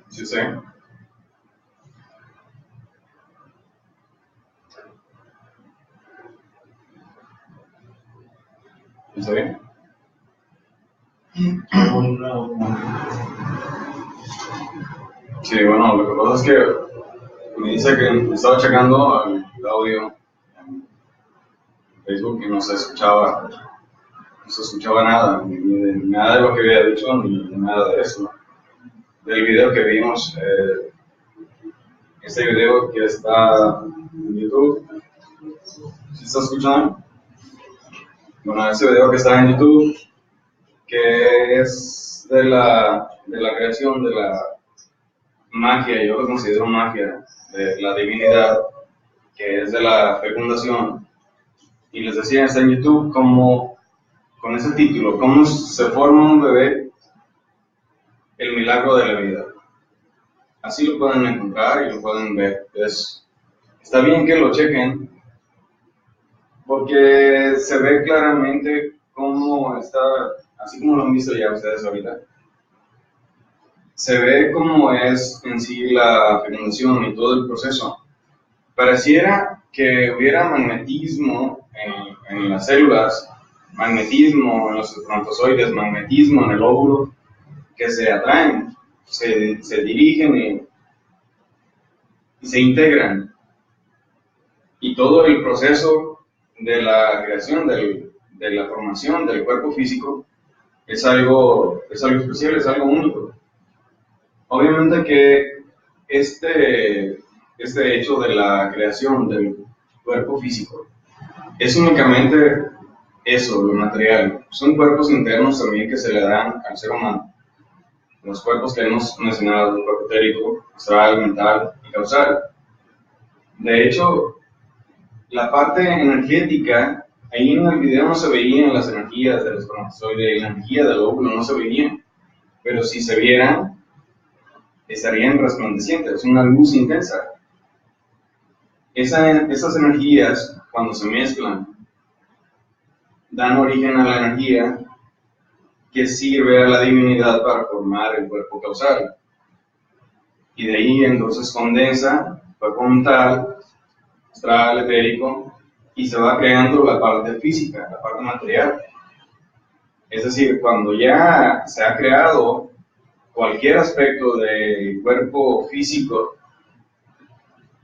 ¿Sí sé? ¿Está bien? Sí, bueno, lo que pasa es que me dice que estaba checando el audio en Facebook y no se escuchaba nada, ni de nada de lo que había dicho, ni nada de eso. Del video que vimos, este video que está en YouTube, ¿sí está escuchando? Bueno, ese video que está en YouTube, que es de la creación de la magia, yo lo considero magia, de la divinidad, que es de la fecundación. Y les decía, está en YouTube como con ese título, ¿cómo se forma un bebé? El milagro de la vida. Así lo pueden encontrar y lo pueden ver. Está bien que lo chequen, porque se ve claramente cómo está, así como lo han visto ya ustedes ahorita, se ve cómo es en sí la fecundación y todo el proceso. Pareciera que hubiera magnetismo en las células, magnetismo en los espermatozoides, magnetismo en el óvulo, que se atraen, se dirigen y se integran. Y todo el proceso de la creación, de la formación del cuerpo físico, es algo especial, es algo único. Obviamente que este hecho de la creación del cuerpo físico es únicamente eso, lo material. Son cuerpos internos también que se le dan al ser humano. Los cuerpos que hemos mencionado, el cuerpo etérico, astral, mental y causal. De hecho, la parte energética, ahí en el video no se veían las energías del espermatozoide y la energía del óvulo no se veían, pero si se vieran, estarían resplandecientes, es una luz intensa. Esas energías, cuando se mezclan, dan origen a la energía que sirve a la divinidad para formar el cuerpo causal. Y de ahí entonces condensa el cuerpo mental, astral, etérico, y se va creando la parte física, la parte material. Es decir, cuando ya se ha creado cualquier aspecto del cuerpo físico,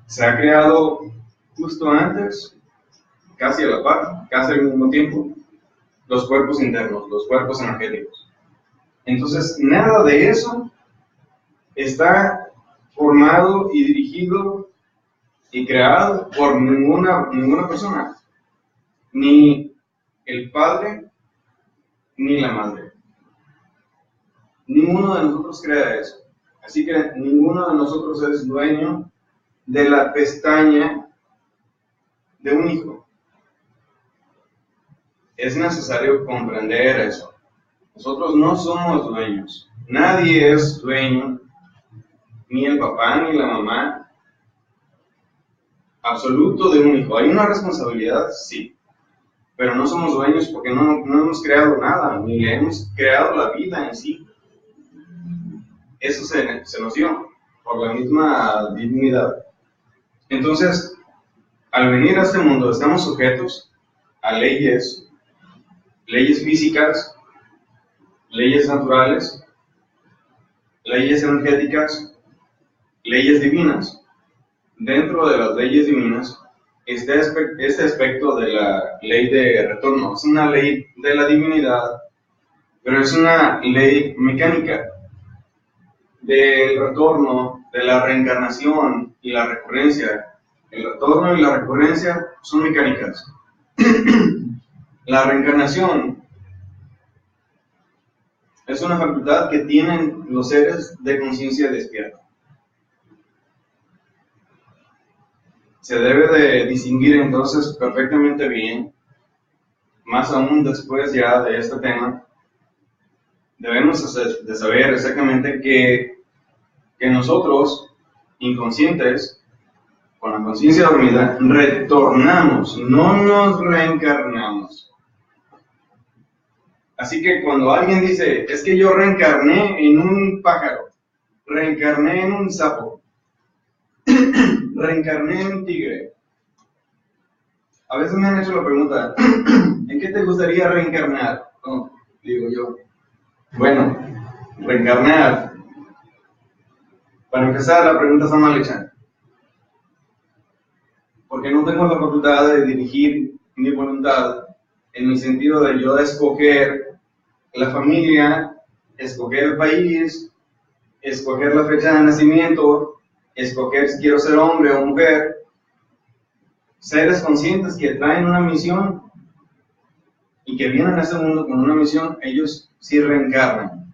se ha creado justo antes, casi a la par, casi al mismo tiempo, los cuerpos internos, los cuerpos energéticos. Entonces, nada de eso está formado y dirigido y creado por ninguna persona, ni el padre ni la madre. Ninguno de nosotros crea eso. Así que ninguno de nosotros es dueño de la pestaña de un hijo. Es necesario comprender eso. Nosotros no somos dueños. Nadie es dueño, ni el papá ni la mamá, absoluto de un hijo. Hay una responsabilidad, sí, pero no somos dueños porque no hemos creado nada, ni le hemos creado la vida en sí. Eso se nos dio por la misma divinidad. Entonces, al venir a este mundo, estamos sujetos a leyes físicas, leyes naturales, leyes energéticas, leyes divinas. Dentro de las leyes divinas, este aspecto de la ley de retorno es una ley de la divinidad, pero es una ley mecánica del retorno, de la reencarnación y la recurrencia. El retorno y la recurrencia son mecánicas. La reencarnación es una facultad que tienen los seres de conciencia despierta. Se debe de distinguir entonces perfectamente bien, más aún después ya de este tema, debemos de saber exactamente que nosotros, inconscientes, con la conciencia dormida, retornamos, no nos reencarnamos. Así que cuando alguien dice, es que yo reencarné en un pájaro, reencarné en un sapo, reencarné en un tigre, a veces me han hecho la pregunta, ¿en qué te gustaría reencarnar? Oh, digo yo, bueno, reencarnar. Para empezar, la pregunta está mal hecha, porque no tengo la facultad de dirigir mi voluntad en el sentido de yo escoger la familia, escoger el país, escoger la fecha de nacimiento, escoger si quiero ser hombre o mujer. Seres conscientes que traen una misión y que vienen a este mundo con una misión, ellos sí reencarnan.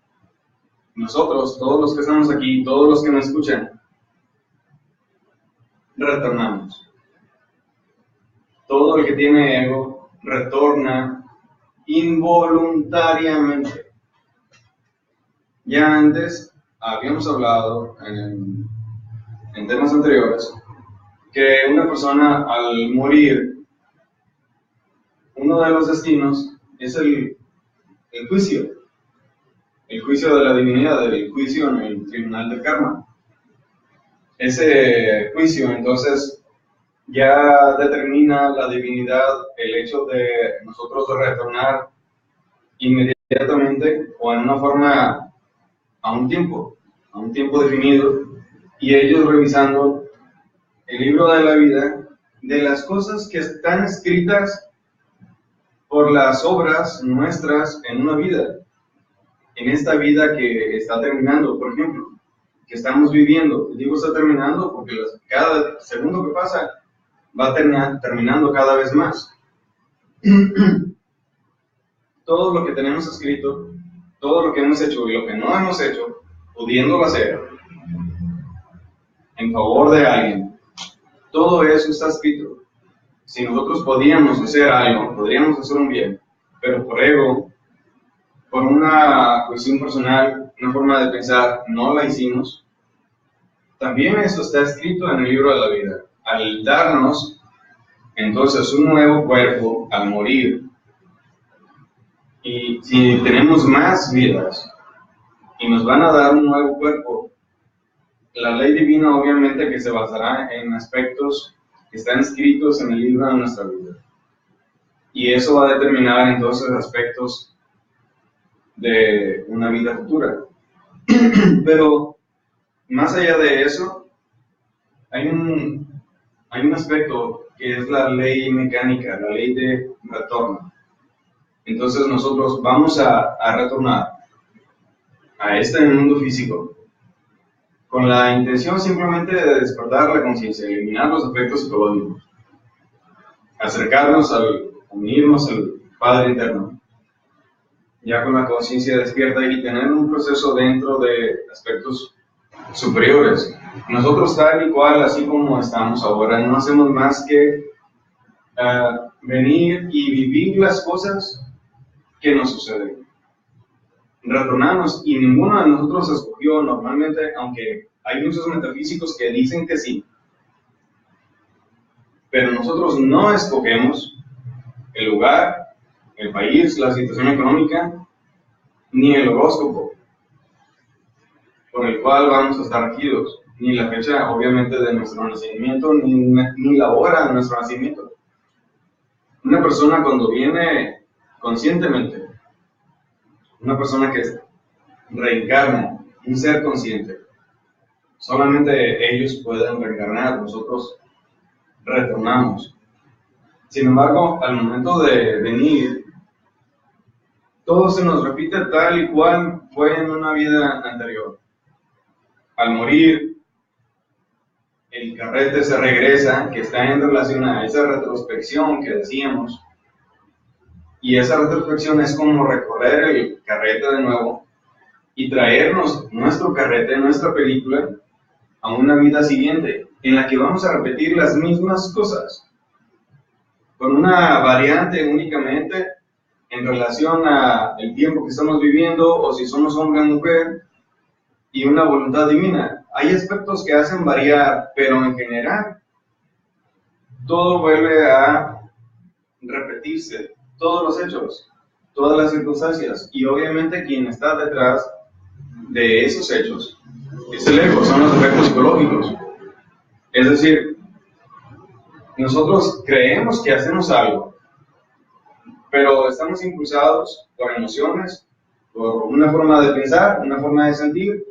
Nosotros, todos los que estamos aquí, todos los que me escuchan, retornamos. Todo el que tiene ego retorna involuntariamente. Ya antes habíamos hablado en temas anteriores que una persona al morir, uno de los destinos es el juicio de la divinidad, el juicio en el tribunal del karma. Ese juicio entonces ya determina la divinidad, el hecho de nosotros retornar inmediatamente o en una forma a un tiempo definido, y ellos revisando el libro de la vida de las cosas que están escritas por las obras nuestras en una vida, en esta vida que está terminando, por ejemplo, que estamos viviendo. Digo está terminando porque cada segundo que pasa va terminando cada vez más. Todo lo que tenemos escrito, todo lo que hemos hecho y lo que no hemos hecho, pudiéndolo hacer en favor de alguien, todo eso está escrito. Si nosotros podíamos hacer algo, podríamos hacer un bien, pero por ego, por una cuestión personal, una forma de pensar, no la hicimos, también eso está escrito en el libro de la vida. Al darnos entonces un nuevo cuerpo, al morir, y si tenemos más vidas y nos van a dar un nuevo cuerpo, la ley divina obviamente que se basará en aspectos que están escritos en el libro de nuestra vida. Y eso va a determinar entonces aspectos de una vida futura. Pero más allá de eso, hay un aspecto que es la ley mecánica, la ley de retorno. Entonces nosotros vamos a retornar a este mundo físico con la intención simplemente de despertar la conciencia, eliminar los efectos psicológicos, acercarnos unirnos al Padre Eterno, ya con la conciencia despierta y tener un proceso dentro de aspectos superiores. Nosotros tal y cual, así como estamos ahora, no hacemos más que venir y vivir las cosas que nos suceden. Retornamos y ninguno de nosotros escogió normalmente, aunque hay muchos metafísicos que dicen que sí, pero nosotros no escogemos el lugar, el país, la situación económica, ni el horóscopo por el cual vamos a estar regidos, ni la fecha obviamente de nuestro nacimiento, ni la hora de nuestro nacimiento. Una persona cuando viene conscientemente, una persona que reencarna, un ser consciente, solamente ellos pueden reencarnar, nosotros retornamos. Sin embargo, al momento de venir, todo se nos repite tal y cual fue en una vida anterior. Al morir, el carrete se regresa, que está en relación a esa retrospección que decíamos, y esa retrospección es como recorrer el carrete de nuevo y traernos nuestro carrete, nuestra película, a una vida siguiente, en la que vamos a repetir las mismas cosas, con una variante únicamente en relación al tiempo que estamos viviendo, o si somos hombre o mujer, y una voluntad divina. Hay aspectos que hacen variar, pero en general, todo vuelve a repetirse, todos los hechos. todas las circunstancias. Y obviamente quien está detrás de esos hechos es el ego, son los efectos psicológicos. Es decir, nosotros creemos que hacemos algo, pero estamos impulsados por emociones, por una forma de pensar, una forma de sentir.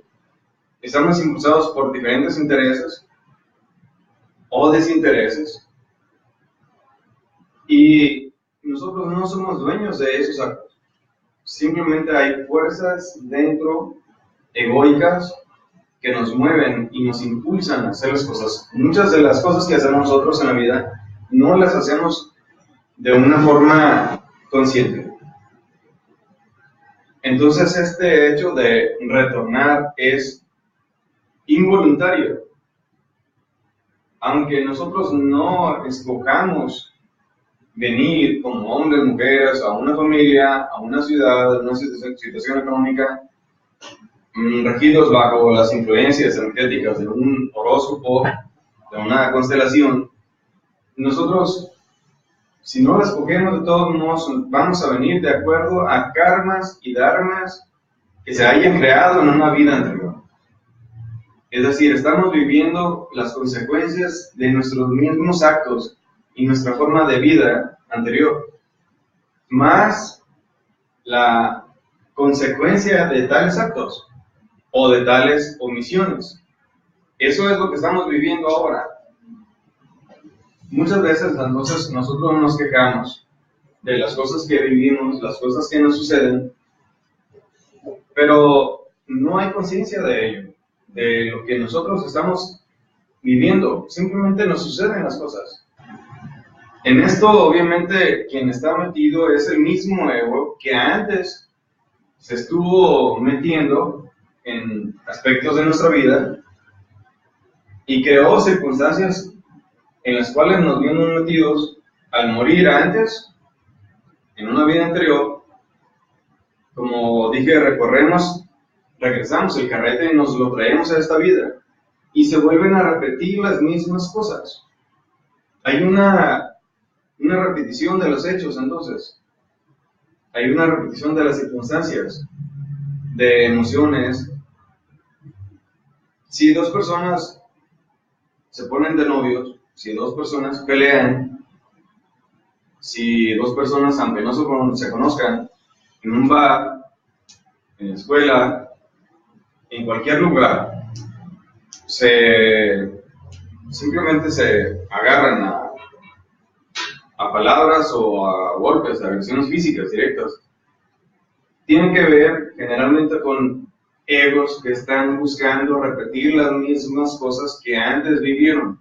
Estamos impulsados por diferentes intereses o desintereses. Y nosotros no somos dueños de esos actos. Simplemente hay fuerzas dentro, egoicas, que nos mueven y nos impulsan a hacer las cosas. Muchas de las cosas que hacemos nosotros en la vida no las hacemos de una forma consciente. Entonces este hecho de retornar es involuntario. Aunque nosotros no escojamos venir como hombres, mujeres, a una familia, a una ciudad, a una situación económica, regidos bajo las influencias energéticas de un horóscopo, de una constelación, nosotros, si no las escogemos de todos modos, vamos a venir de acuerdo a karmas y dharmas que se hayan creado en una vida anterior. Es decir, estamos viviendo las consecuencias de nuestros mismos actos y nuestra forma de vida anterior, más la consecuencia de tales actos o de tales omisiones. Eso es lo que estamos viviendo ahora. Muchas veces entonces nosotros nos quejamos de las cosas que vivimos, las cosas que nos suceden, pero no hay conciencia de ello, de lo que nosotros estamos viviendo. Simplemente nos suceden las cosas. En esto, obviamente, quien está metido es el mismo ego que antes se estuvo metiendo en aspectos de nuestra vida y creó circunstancias en las cuales nos vimos metidos al morir antes, en una vida anterior. Como dije, regresamos el carrete y nos lo traemos a esta vida y se vuelven a repetir las mismas cosas. Hay una repetición de los hechos, entonces. Hay una repetición de las circunstancias, de emociones. Si dos personas se ponen de novios, si dos personas pelean, si dos personas, aunque no se conozcan, en un bar, en la escuela, en cualquier lugar, simplemente se agarran a palabras o a golpes, a agresiones físicas directas, tienen que ver generalmente con egos que están buscando repetir las mismas cosas que antes vivieron.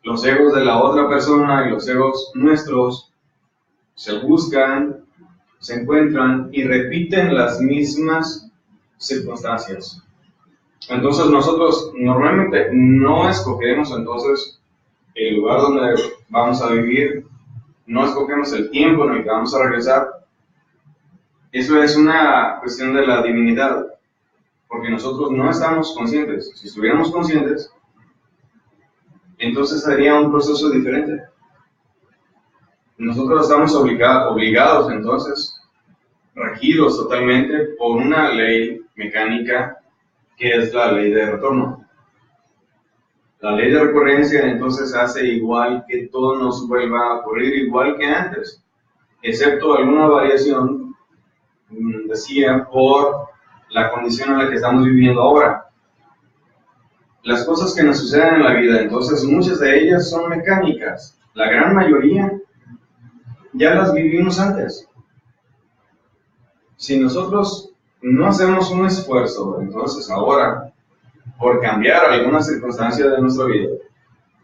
Los egos de la otra persona y los egos nuestros se buscan, se encuentran y repiten las mismas circunstancias. Entonces nosotros normalmente no escogemos entonces el lugar donde vamos a vivir, no escogemos el tiempo en el que vamos a regresar. Eso es una cuestión de la divinidad, porque nosotros no estamos conscientes. Si estuviéramos conscientes, entonces sería un proceso diferente. Nosotros estamos obligados entonces, regidos totalmente por una ley mecánica que es la ley de retorno. La ley de recurrencia entonces hace igual que todo nos vuelva a ocurrir igual que antes, excepto alguna variación, decía, por la condición en la que estamos viviendo ahora. Las cosas que nos suceden en la vida, entonces muchas de ellas son mecánicas. La gran mayoría ya las vivimos antes. Si nosotros no hacemos un esfuerzo, entonces ahora, por cambiar alguna circunstancia de nuestra vida,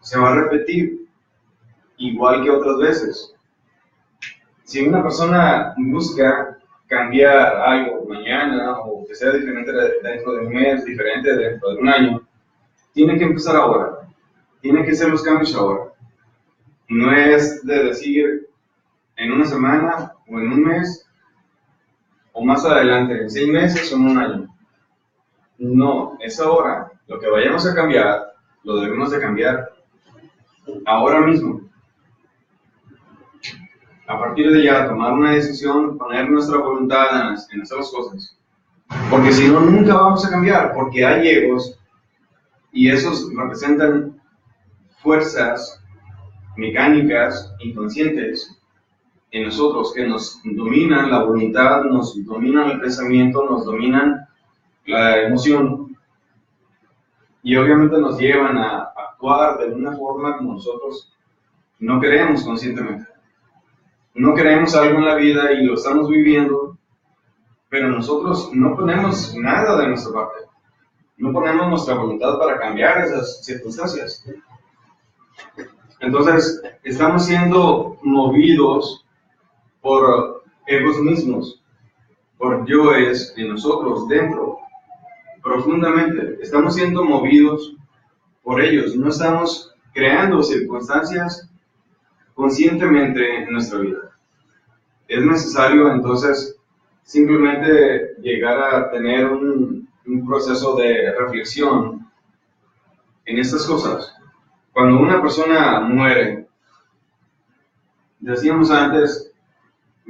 se va a repetir igual que otras veces. Si una persona busca cambiar algo mañana o que sea diferente dentro de un mes, diferente dentro de un año, tiene que empezar ahora, tiene que hacer los cambios ahora. No es de decir en una semana o en un mes o más adelante, en 6 meses o en un año. No, es ahora. Lo que vayamos a cambiar, lo debemos de cambiar ahora mismo. a partir de ya tomar una decisión, poner nuestra voluntad en hacer las cosas. Porque si no, nunca vamos a cambiar, porque hay egos y esos representan fuerzas mecánicas inconscientes en nosotros que nos dominan la voluntad, nos dominan el pensamiento, nos dominan la emoción y obviamente nos llevan a actuar de una forma como nosotros no queremos conscientemente. No queremos algo en la vida y lo estamos viviendo, pero nosotros no ponemos nada de nuestra parte. No ponemos nuestra voluntad para cambiar esas circunstancias. Entonces, estamos siendo movidos por egos mismos, por yoes en nosotros, dentro, profundamente. Estamos siendo movidos por ellos. No estamos creando circunstancias conscientemente en nuestra vida. Es necesario entonces simplemente llegar a tener un proceso de reflexión en estas cosas. Cuando una persona muere, decíamos antes,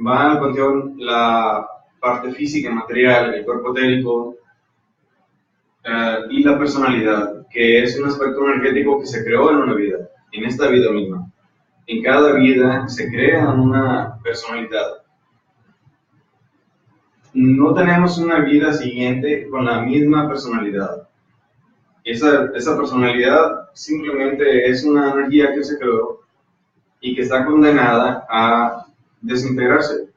va al panteón la parte física, material, el cuerpo etérico y la personalidad, que es un aspecto energético que se creó en una vida, en esta vida misma. En cada vida se crea una personalidad. No tenemos una vida siguiente con la misma personalidad. Esa personalidad simplemente es una energía que se creó y que está condenada a desintegrarse,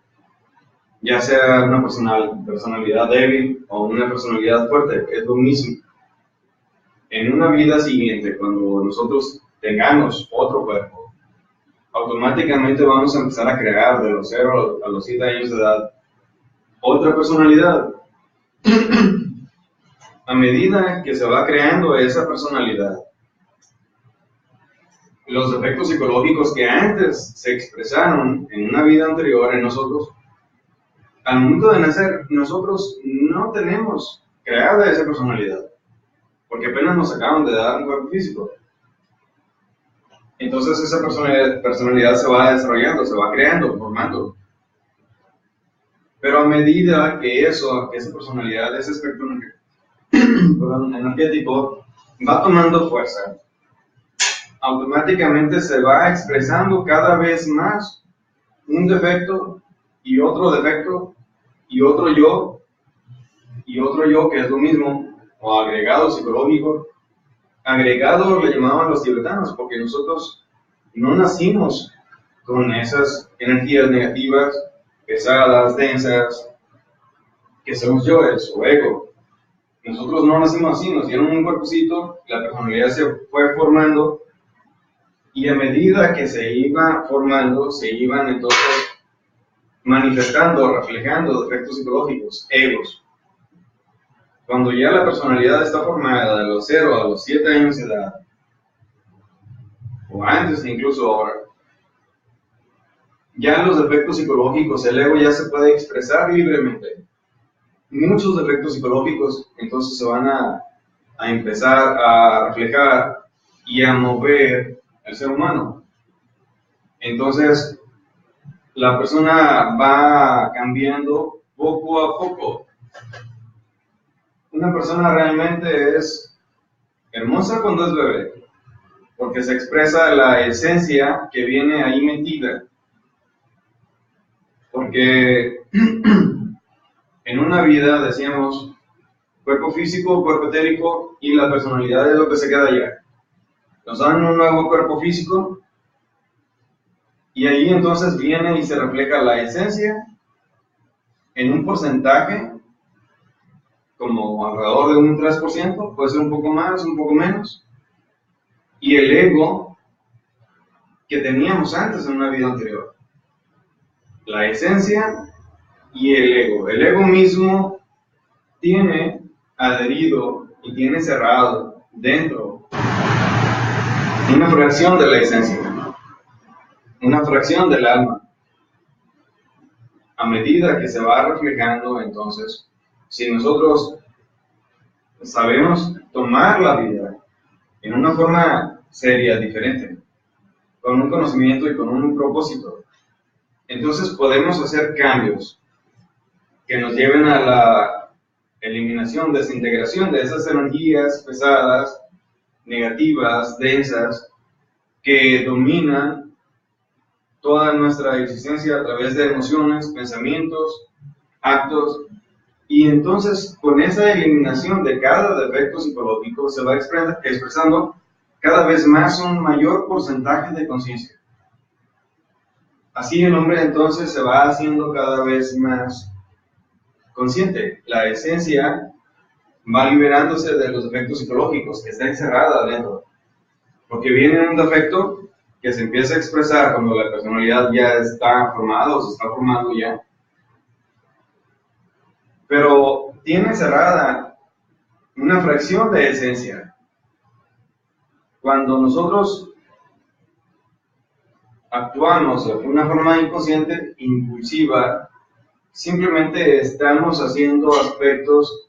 ya sea una personalidad débil o una personalidad fuerte, es lo mismo. En una vida siguiente, cuando nosotros tengamos otro cuerpo, automáticamente vamos a empezar a crear de los 0 a los 7 años de edad otra personalidad. A medida que se va creando esa personalidad, los efectos psicológicos que antes se expresaron en una vida anterior en nosotros, al momento de nacer, nosotros no tenemos creada esa personalidad, porque apenas nos acaban de dar un cuerpo físico. Entonces esa personalidad se va desarrollando, se va creando, formando. Pero a medida que esa personalidad, ese espectro energético va tomando fuerza, automáticamente se va expresando cada vez más un defecto y otro defecto y otro yo que es lo mismo, o agregado psicológico. Agregado le llamaban los tibetanos, porque nosotros no nacimos con esas energías negativas, pesadas, densas, que son los yoes o ego. Nosotros no nacimos así, nos dieron un cuerpecito, la personalidad se fue formando, y a medida que se iba formando, se iban entonces manifestando, reflejando defectos psicológicos, egos. Cuando ya la personalidad está formada de los 0 a los 7 años de edad, o antes incluso ahora, ya los defectos psicológicos, el ego ya se puede expresar libremente. Muchos defectos psicológicos entonces se van a empezar a reflejar y a mover al ser humano. Entonces, la persona va cambiando poco a poco. Una persona realmente es hermosa cuando es bebé, porque se expresa la esencia que viene ahí metida. Porque en una vida, decíamos, cuerpo físico, cuerpo etérico y la personalidad es lo que se queda allá. Nos dan un nuevo cuerpo físico y ahí entonces viene y se refleja la esencia en un porcentaje como alrededor de un 3%, puede ser un poco más, un poco menos, y el ego que teníamos antes en una vida anterior. La esencia y el ego. El ego mismo tiene adherido y tiene cerrado dentro una fracción de la esencia, una fracción del alma. A medida que se va reflejando, entonces, si nosotros sabemos tomar la vida en una forma seria, diferente, con un conocimiento y con un propósito, Entonces podemos hacer cambios que nos lleven a la eliminación, desintegración de esas energías pesadas, negativas, densas, que dominan toda nuestra existencia a través de emociones, pensamientos, actos. Y entonces, con esa eliminación de cada defecto psicológico, se va expresando cada vez más un mayor porcentaje de conciencia. Así el hombre entonces se va haciendo cada vez más consciente. La esencia va liberándose de los defectos psicológicos que está encerrada adentro. Porque viene un defecto que se empieza a expresar cuando la personalidad ya está formada o se está formando ya. Pero tiene cerrada una fracción de esencia. Cuando nosotros actuamos de una forma inconsciente, impulsiva, simplemente estamos haciendo aspectos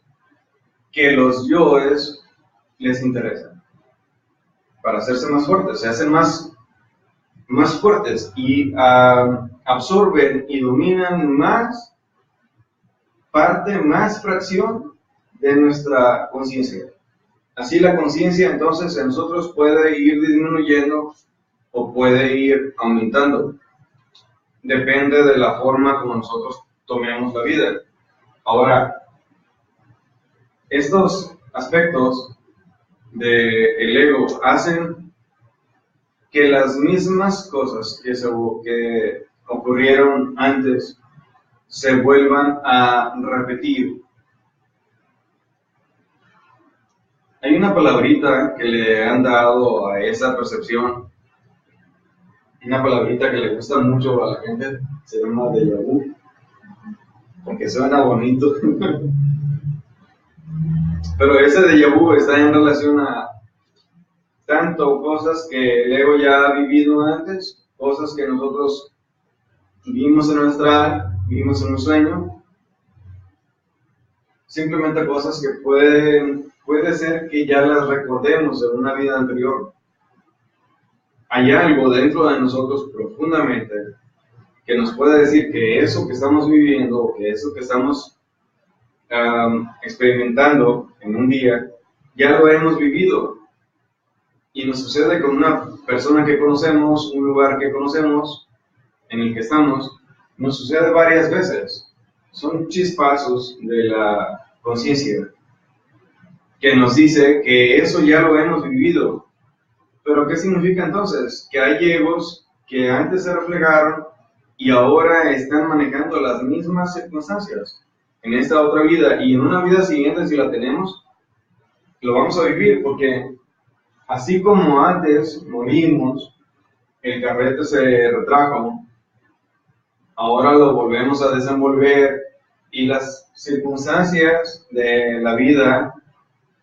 que los yoes les interesan para hacerse más fuertes, se hacen más fuertes y absorben y dominan más parte, más fracción de nuestra conciencia. Así la conciencia entonces en nosotros puede ir disminuyendo o puede ir aumentando. Depende de la forma como nosotros tomemos la vida. Ahora, estos aspectos del ego hacen que las mismas cosas que ocurrieron antes se vuelvan a repetir. Hay una palabrita que le han dado a esa percepción, una palabrita que le gusta mucho a la gente, se llama déjà vu, porque suena bonito. Pero ese déjà vu está en relación a tanto cosas que el ego ya ha vivido antes, cosas que nosotros vimos en vimos en un sueño, simplemente cosas que puede ser que ya las recordemos de una vida anterior. Hay algo dentro de nosotros profundamente que nos puede decir que eso que estamos viviendo, que eso que estamos experimentando en un día, ya lo hemos vivido. Y nos sucede con una persona que conocemos, un lugar que conocemos, en el que estamos, nos sucede varias veces. Son chispazos de la conciencia que nos dice que eso ya lo hemos vivido. Pero ¿qué significa entonces? Que hay egos que antes se reflejaron y ahora están manejando las mismas circunstancias en esta otra vida, y en una vida siguiente, si la tenemos, lo vamos a vivir, porque así como antes morimos, el carrete se retrajo, ahora lo volvemos a desenvolver y las circunstancias de la vida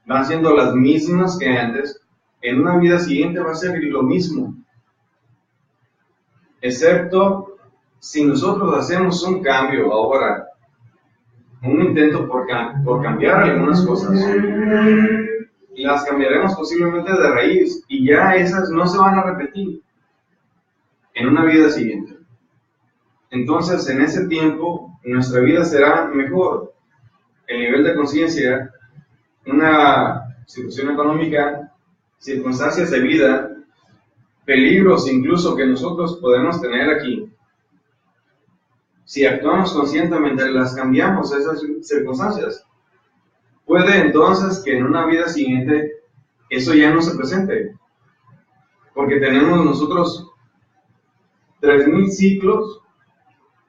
van siendo las mismas que antes. En una vida siguiente va a ser lo mismo, excepto si nosotros hacemos un cambio ahora, un intento por cambiar algunas cosas. Las cambiaremos posiblemente de raíz y ya esas no se van a repetir en una vida siguiente. Entonces, en ese tiempo, nuestra vida será mejor. El nivel de conciencia, una situación económica, circunstancias de vida, peligros incluso que nosotros podemos tener aquí. Si actuamos conscientemente, las cambiamos esas circunstancias. Puede entonces que en una vida siguiente eso ya no se presente, porque tenemos nosotros 3000 ciclos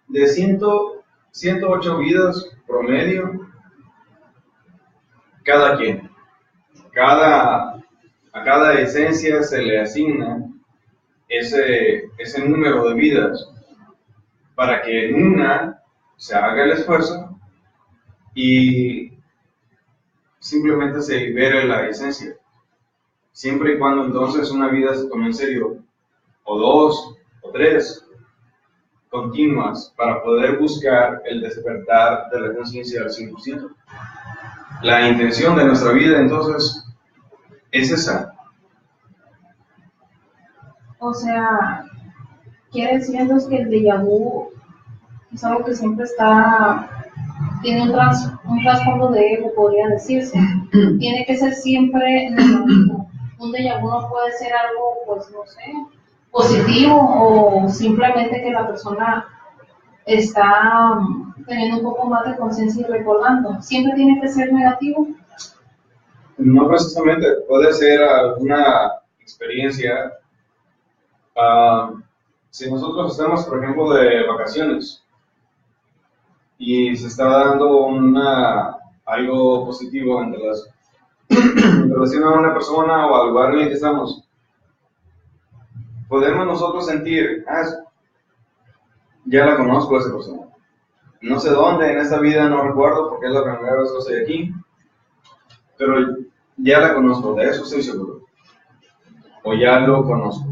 de 108 vidas promedio, cada quien. A cada esencia se le asigna ese número de vidas para que en una se haga el esfuerzo y simplemente se libere la esencia. Siempre y cuando entonces una vida se tome en serio, o 2 o 3 continuas, para poder buscar el despertar de la conciencia al 100%. La intención de nuestra vida entonces es esa. O sea, quiere decir entonces que el déjà vu Es algo que siempre tiene un trasfondo de ego, podría decirse. Tiene que ser siempre negativo. Un déjà vu no puede ser algo, pues no sé, positivo o simplemente que la persona está teniendo un poco más de conciencia y recordando. Siempre tiene que ser negativo. No precisamente, puede ser alguna experiencia. Si nosotros estamos, por ejemplo, de vacaciones y se está dando algo positivo en relación a una persona o al lugar en el que estamos, podemos nosotros sentir, ya la conozco a esa persona. No sé dónde en esta vida, no recuerdo porque es la primera vez que estoy aquí, pero ya la conozco, de eso estoy seguro. O ya lo conozco.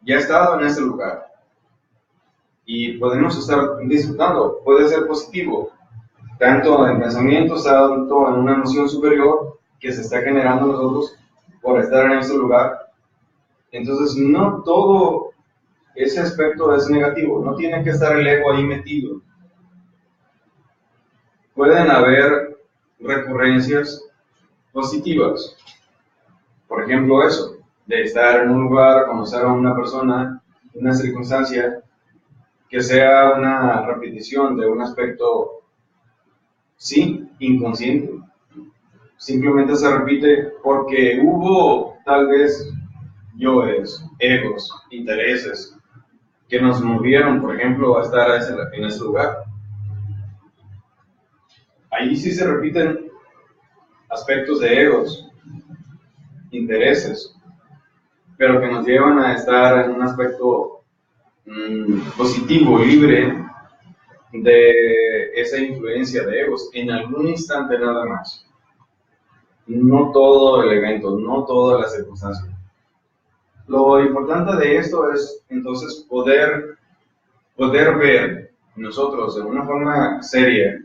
Ya he estado en ese lugar. Y podemos estar disfrutando, puede ser positivo, tanto en pensamientos, tanto en una emoción superior que se está generando en nosotros por estar en ese lugar. Entonces, no todo ese aspecto es negativo, no tiene que estar el ego ahí metido. Pueden haber recurrencias positivas. Por ejemplo, eso, de estar en un lugar, conocer a una persona, una circunstancia, que sea una repetición de un aspecto, sí, inconsciente. Simplemente se repite porque hubo tal vez yoes, egos, intereses que nos movieron, por ejemplo, a estar en ese lugar. Ahí sí se repiten aspectos de egos, intereses, pero que nos llevan a estar en un aspecto positivo, libre de esa influencia de egos, en algún instante nada más. No todo el evento, no toda la circunstancia. Lo importante de esto es entonces poder ver nosotros de una forma seria,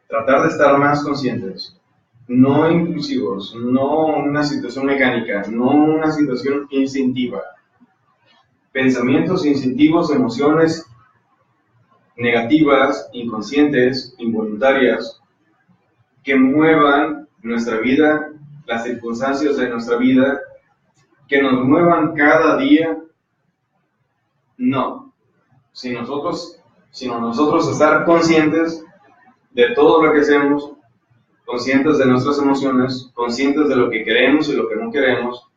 tratar de estar más conscientes, no impulsivos, no una situación mecánica, no una situación instintiva. Pensamientos instintivos, emociones negativas, inconscientes, involuntarias, que muevan nuestra vida, las circunstancias de nuestra vida, que nos muevan cada día, no. Sino nosotros estar conscientes de todo lo que hacemos, conscientes de nuestras emociones, conscientes de lo que queremos y lo que no queremos,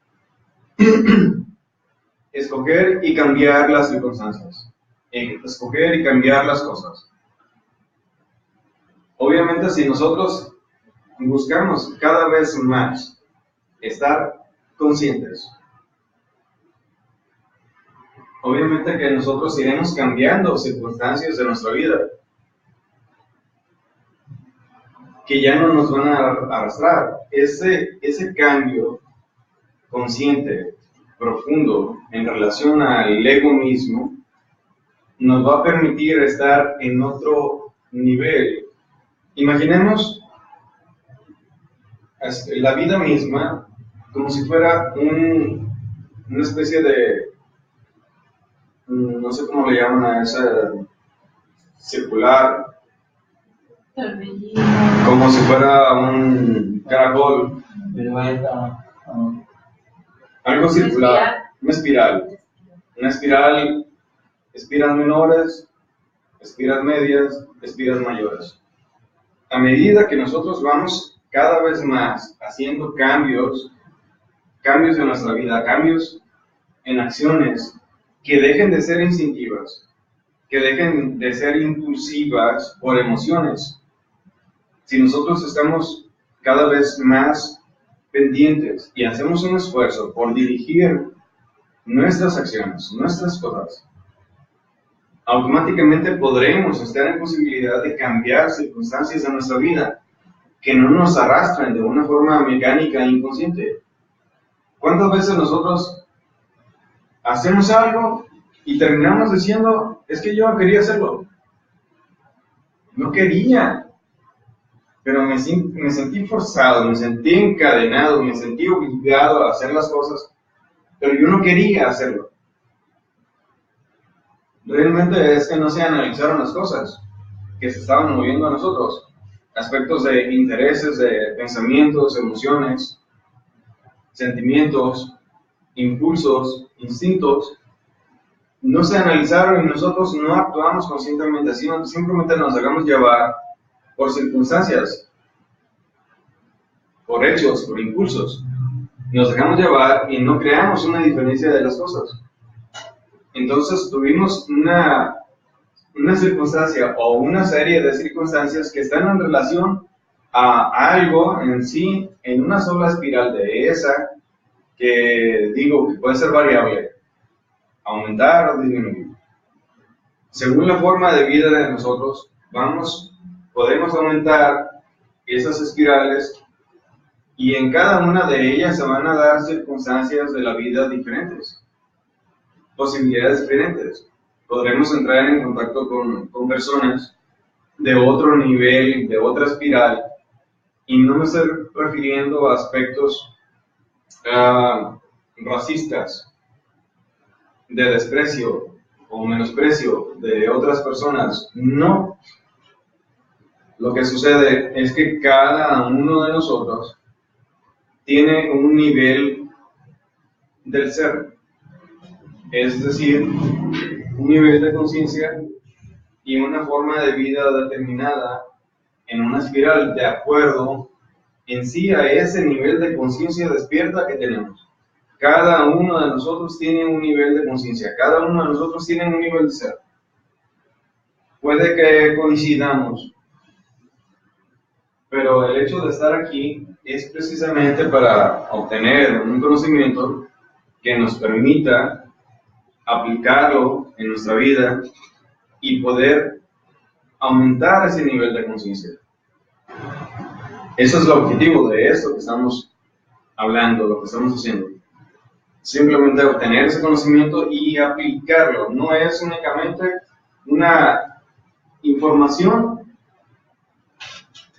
escoger y cambiar las circunstancias, escoger y cambiar las cosas. Obviamente, si nosotros buscamos cada vez más estar conscientes, obviamente que nosotros iremos cambiando circunstancias de nuestra vida que ya no nos van a arrastrar. Ese cambio consciente, profundo, en relación al ego mismo, nos va a permitir estar en otro nivel. Imaginemos la vida misma como si fuera una especie de, no sé cómo le llaman a esa circular, como si fuera un caracol, algo circular, una espiral, espiras menores, espiras medias, espiras mayores. A medida que nosotros vamos cada vez más haciendo cambios en nuestra vida, cambios en acciones que dejen de ser instintivas, que dejen de ser impulsivas por emociones. Si nosotros estamos cada vez más pendientes y hacemos un esfuerzo por dirigir nuestras acciones, nuestras cosas, automáticamente podremos estar en posibilidad de cambiar circunstancias de nuestra vida que no nos arrastren de una forma mecánica e inconsciente. ¿Cuántas veces nosotros hacemos algo y terminamos diciendo, es que yo no quería hacerlo? No quería, pero me sentí forzado, me sentí encadenado, me sentí obligado a hacer las cosas, pero yo no quería hacerlo. realmente es que no se analizaron las cosas que se estaban moviendo a nosotros, aspectos de intereses, de pensamientos, emociones, sentimientos, impulsos, instintos, no se analizaron y nosotros no actuamos conscientemente, sino simplemente nos dejamos llevar por circunstancias, por hechos, por impulsos. Nos dejamos llevar y no creamos una diferencia de las cosas. Entonces tuvimos una circunstancia o una serie de circunstancias que están en relación a algo en sí, en una sola espiral de esa, que digo que puede ser variable, aumentar o disminuir. Según la forma de vida de nosotros, podemos aumentar esas espirales y en cada una de ellas se van a dar circunstancias de la vida diferentes, posibilidades diferentes. Podremos entrar en contacto con personas de otro nivel, de otra espiral, y no me estoy refiriendo a aspectos racistas, de desprecio o menosprecio de otras personas. No. Lo que sucede es que cada uno de nosotros tiene un nivel del ser, es decir, un nivel de conciencia y una forma de vida determinada en una espiral de acuerdo en sí a ese nivel de conciencia despierta que tenemos. Cada uno de nosotros tiene un nivel de conciencia, cada uno de nosotros tiene un nivel de ser. Puede que coincidamos, pero el hecho de estar aquí es precisamente para obtener un conocimiento que nos permita aplicarlo en nuestra vida y poder aumentar ese nivel de conciencia. Eso es el objetivo de esto que estamos hablando, lo que estamos haciendo. Simplemente obtener ese conocimiento y aplicarlo. No es únicamente una información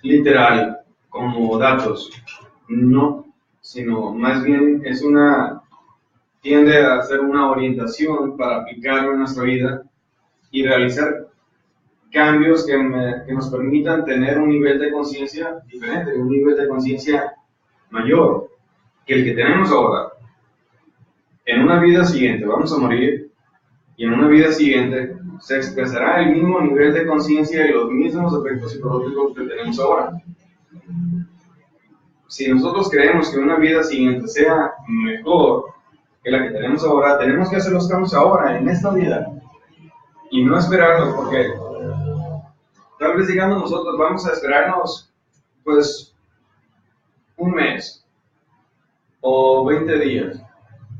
literal, como datos, no, sino más bien tiende a ser una orientación para aplicarlo en nuestra vida y realizar cambios que nos permitan tener un nivel de conciencia diferente, un nivel de conciencia mayor que el que tenemos ahora. En una vida siguiente vamos a morir y en una vida siguiente se expresará el mismo nivel de conciencia y los mismos efectos psicológicos que tenemos ahora. Si nosotros creemos que una vida siguiente sea mejor que la que tenemos ahora, tenemos que hacer los cambios ahora, en esta vida, y no esperarnos, porque tal vez digamos nosotros vamos a esperarnos pues un mes o 20 días,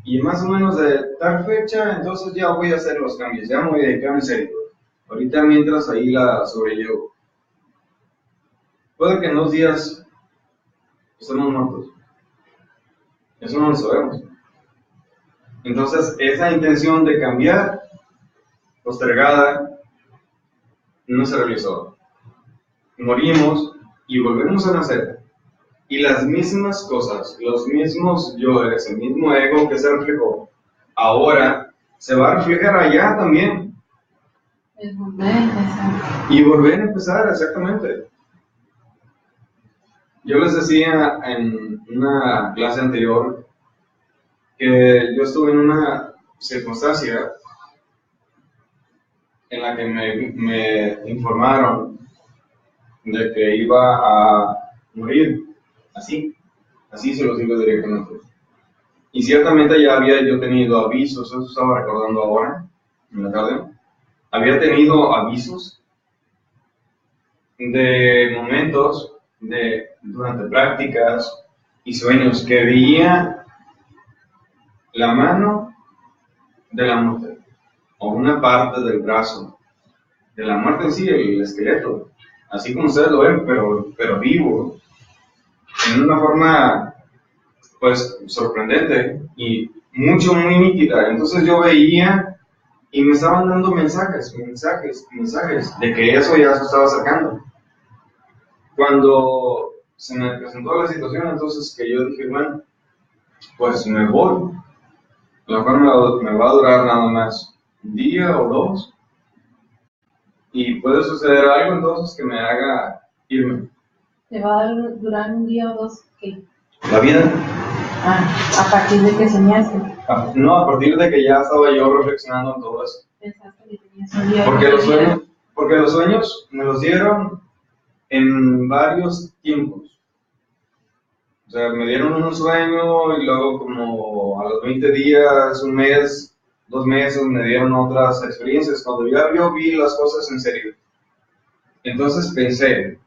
y más o menos de tal fecha, entonces ya voy a hacer los cambios, ya me voy a dedicar en serio. Ahorita mientras ahí la sobrellevo. Puede que en 2 días estemos muertos. Eso no lo sabemos. Entonces, esa intención de cambiar, postergada, no se realizó. Morimos y volvemos a nacer. Y las mismas cosas, los mismos yoes, el mismo ego que se reflejó, ahora se va a reflejar allá también. Es volver a empezar. Y volver a empezar, exactamente. Yo les decía en una clase anterior que yo estuve en una circunstancia en la que me informaron de que iba a morir. Así se los digo directamente. Y ciertamente ya había yo tenido avisos, eso estaba recordando ahora, en la tarde. Había tenido avisos de momentos durante prácticas y sueños que veía la mano de la muerte, o una parte del brazo de la muerte en sí, el esqueleto, así como ustedes lo ven, pero vivo, en una forma pues sorprendente y muy nítida. Entonces yo veía y me estaban dando mensajes de que eso ya se estaba acercando. Cuando se me presentó la situación, entonces que yo dije, bueno, pues me voy. A lo mejor me va a durar nada más un día o 2, y puede suceder algo entonces que me haga irme. ¿Te va a durar un día o dos? ¿Qué? La vida. A partir de que soñaste. No, a partir de que ya estaba yo reflexionando en todo eso. Pensaste que tenías un día. Porque los sueños me los dieron en varios tiempos. O sea, me dieron un sueño y luego como a los 20 días, un mes, 2 meses, me dieron otras experiencias. Cuando ya yo vi las cosas en serio. Entonces pensé,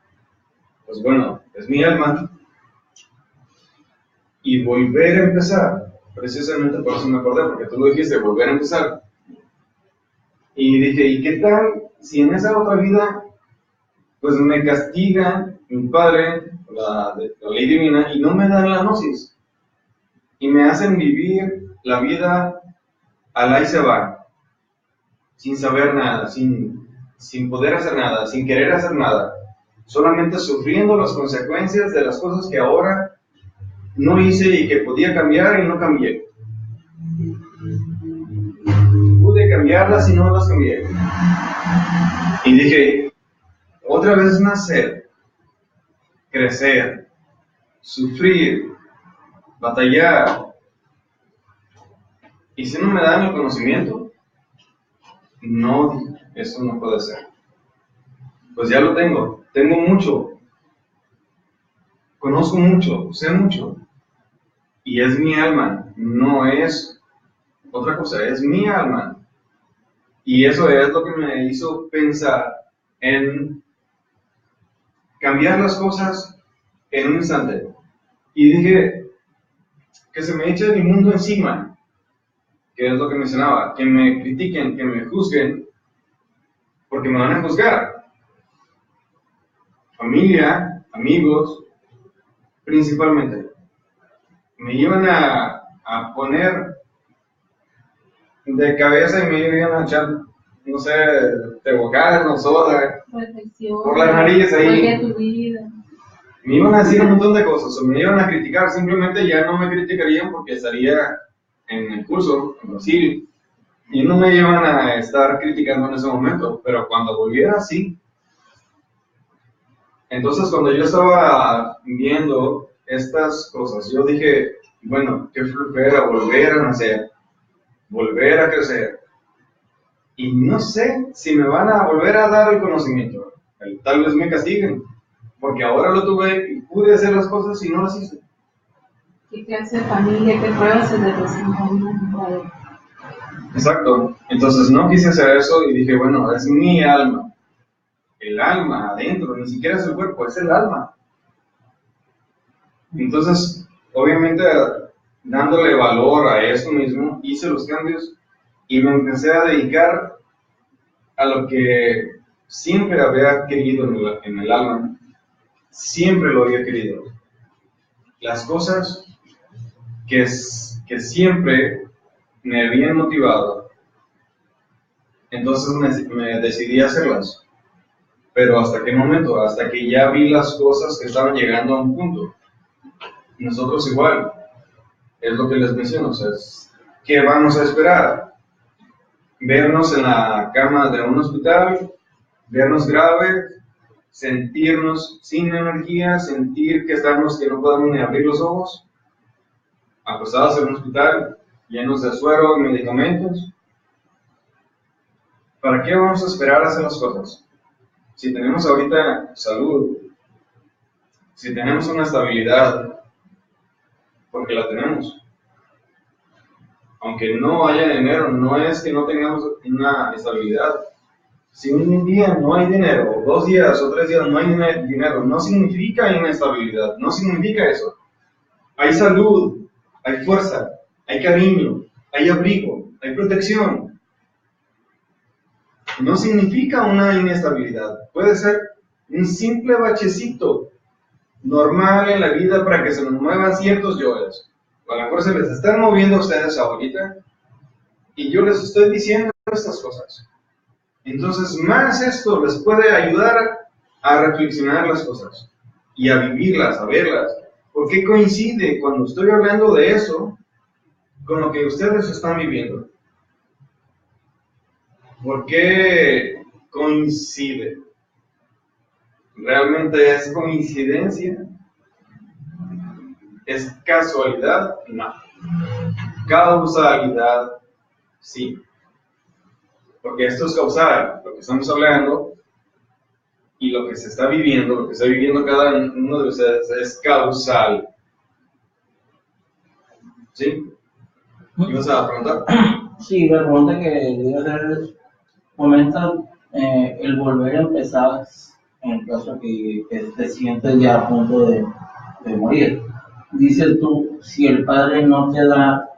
pues bueno, es mi alma. Y volver a empezar. Precisamente por eso me acordé, porque tú lo dijiste, volver a empezar. Y dije, ¿y qué tal si en esa otra vida, pues me castiga mi padre, la ley divina, y no me dan la gnosis? Y me hacen vivir la vida al ahí se va, sin saber nada, sin poder hacer nada, sin querer hacer nada, solamente sufriendo las consecuencias de las cosas que ahora no hice y que podía cambiar y no cambié. Pude cambiarlas y no las cambié. Y dije, otra vez nacer, crecer, sufrir, batallar. ¿Y si no me dan el conocimiento? No, eso no puede ser. Pues ya lo tengo mucho, conozco mucho, sé mucho. Y es mi alma, no es otra cosa, es mi alma. Y eso es lo que me hizo pensar en cambiar las cosas en un instante. Y dije, que se me eche el mundo encima, que es lo que mencionaba, que me critiquen, que me juzguen, porque me van a juzgar. Familia, amigos, principalmente. Me iban a poner de cabeza y me iban a echar, no sé, tehuacán, soda, por la nariz ahí. Tu vida. Me iban a decir un montón de cosas, o me iban a criticar, simplemente ya no me criticarían porque estaría en el curso, en Brasil, y no me iban a estar criticando en ese momento, pero cuando volviera, sí. Entonces, cuando yo estaba viendo estas cosas, yo dije, bueno, qué flojera volver a nacer, volver a crecer, y no sé si me van a volver a dar el conocimiento, tal vez me castiguen, porque ahora lo tuve y pude hacer las cosas y no las hice. ¿Qué clase de familia, qué pruebas se le presentan? Exacto, entonces no quise hacer eso y dije, bueno, es mi alma, el alma adentro, ni siquiera es el cuerpo, es el alma. Entonces, obviamente, dándole valor a eso mismo, hice los cambios y me empecé a dedicar a lo que siempre había querido en el alma, siempre lo había querido. Las cosas que siempre me habían motivado, entonces me decidí a hacerlas. Pero ¿hasta qué momento? Hasta que ya vi las cosas que estaban llegando a un punto. Nosotros igual, es lo que les menciono, o sea, ¿qué vamos a esperar? Vernos en la cama de un hospital, vernos grave, sentirnos sin energía, sentir que no podemos ni abrir los ojos, acostados en un hospital, llenos de suero y medicamentos. ¿Para qué vamos a esperar a hacer las cosas? Si tenemos ahorita salud, si tenemos una estabilidad, porque la tenemos. Aunque no haya dinero, no es que no tengamos una estabilidad. Si un día no hay dinero, 2 días o 3 días no hay dinero, no significa inestabilidad, no significa eso. Hay salud, hay fuerza, hay cariño, hay abrigo, hay protección. No significa una inestabilidad, puede ser un simple bachecito normal en la vida para que se nos muevan ciertos yoes. A lo mejor se les están moviendo a ustedes ahorita y yo les estoy diciendo estas cosas. Entonces, más esto les puede ayudar a reflexionar las cosas y a vivirlas, a verlas. ¿Por qué coincide cuando estoy hablando de eso con lo que ustedes están viviendo? ¿Por qué coincide. ¿Realmente es coincidencia? ¿Es casualidad? No. Causalidad, sí. Porque esto es causal, lo que estamos hablando y lo que se está viviendo, lo que está viviendo cada uno de ustedes es causal. ¿Sí? ¿Ibas a preguntar? Sí, la pregunta que voy a hacer es, comenta el volver a empezar en el caso que te sientes ya a punto de morir. Dices tú, si el Padre no te da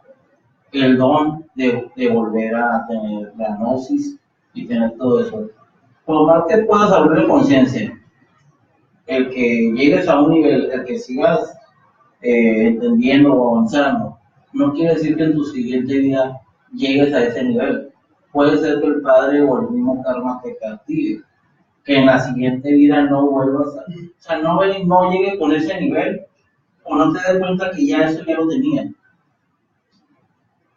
el don de volver a tener la gnosis y tener todo eso, por más que puedas hablar de conciencia, el que llegues a un nivel, el que sigas entendiendo o avanzando, no quiere decir que en tu siguiente vida llegues a ese nivel. Puede ser que el Padre o el mismo karma te castigue, que en la siguiente vida no vuelvas o sea, no llegue con ese nivel, o no te des cuenta que ya eso ya lo tenía.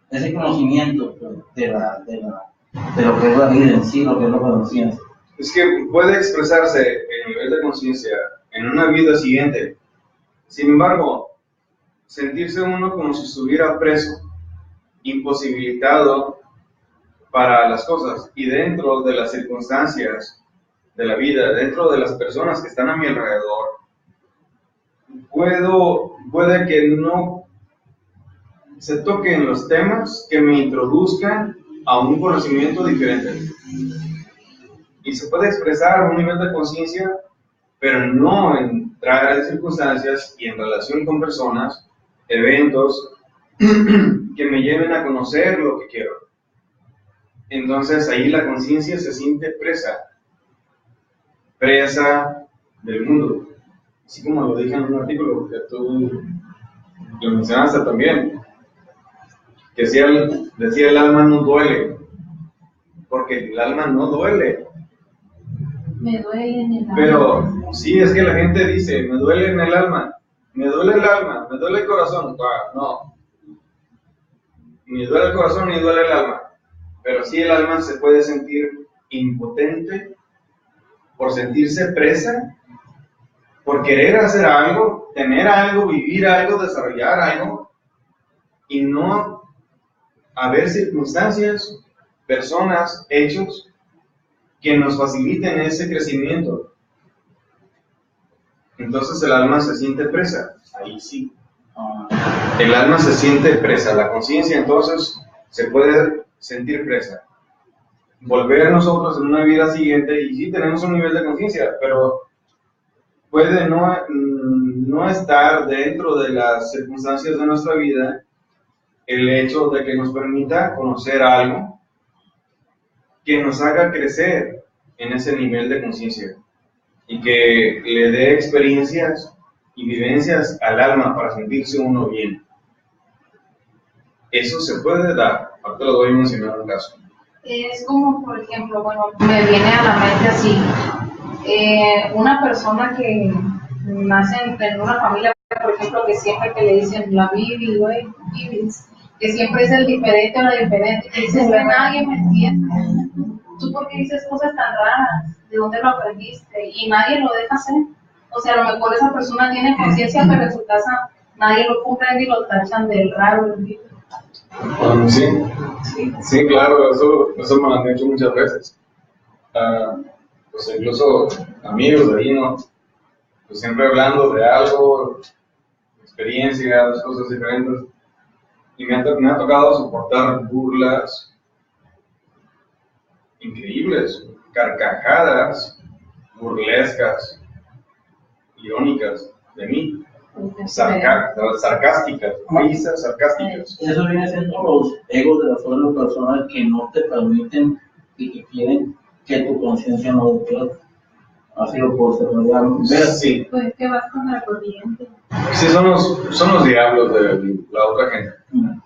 Ese conocimiento de lo que es la vida en sí, lo que es la conciencia. Es que puede expresarse el nivel de conciencia en una vida siguiente. Sin embargo, sentirse uno como si estuviera preso, imposibilitado para las cosas y dentro de las circunstancias de la vida, dentro de las personas que están a mi alrededor, puede que no se toquen los temas que me introduzcan a un conocimiento diferente. Y se puede expresar un nivel de conciencia, pero no entrar en circunstancias y en relación con personas, eventos que me lleven a conocer lo que quiero. Entonces ahí la conciencia se siente presa del mundo. Así como lo dije en un artículo que tú lo mencionaste también, que decía el alma no duele, porque el alma no duele. Me duele en el alma. Pero sí, es que la gente dice, me duele en el alma, me duele el alma, me duele el corazón. No, ni duele el corazón ni duele el alma. Pero sí el alma se puede sentir impotente por sentirse presa, por querer hacer algo, tener algo, vivir algo, desarrollar algo, y no haber circunstancias, personas, hechos que nos faciliten ese crecimiento. Entonces el alma se siente presa, ahí sí. El alma se siente presa, la conciencia entonces se puede sentir presa. Volver nosotros en una vida siguiente, y sí tenemos un nivel de conciencia, pero puede no estar dentro de las circunstancias de nuestra vida el hecho de que nos permita conocer algo que nos haga crecer en ese nivel de conciencia y que le dé experiencias y vivencias al alma para sentirse uno bien. Eso se puede dar. Ahorita lo voy a mencionar un caso. Es como, por ejemplo, bueno, me viene a la mente así, una persona que nace en una familia, por ejemplo, que siempre que le dicen la Bibi, güey, que siempre es el diferente o la diferente, que dices que nadie me entiende. ¿Tú por qué dices cosas tan raras? ¿De dónde lo aprendiste? Y nadie lo deja hacer. O sea, a lo mejor esa persona tiene conciencia, pero en su casa nadie lo comprende y lo tachan del raro. Sí, claro, eso me lo han hecho muchas veces. Pues incluso amigos de ahí, ¿no? Pues siempre hablando de algo, experiencias, cosas diferentes. Y me ha tocado soportar burlas increíbles, carcajadas burlescas, irónicas de mí, sarcásticas, risas sarcásticas. Eso viene siendo los egos de las otras personas que no te permiten y que quieren que tu conciencia no despierte. Así lo puedo ver. Sí. Pues que vas con la corriente. Sí, son los diablos de la otra gente.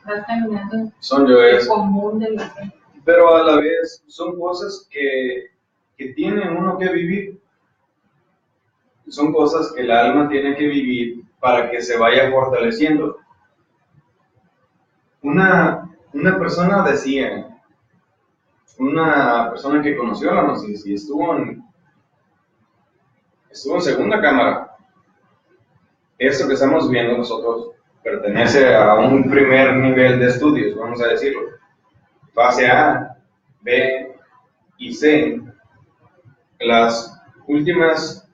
Vas caminando Son yo el común de la gente. Pero a la vez son cosas que tiene uno que vivir. Son cosas que el alma tiene que vivir para que se vaya fortaleciendo. Una persona decía una persona que conoció la gnosis y estuvo en segunda cámara. Esto que estamos viendo nosotros pertenece a un primer nivel de estudios, vamos a decirlo. Fase A, B y C. Las últimas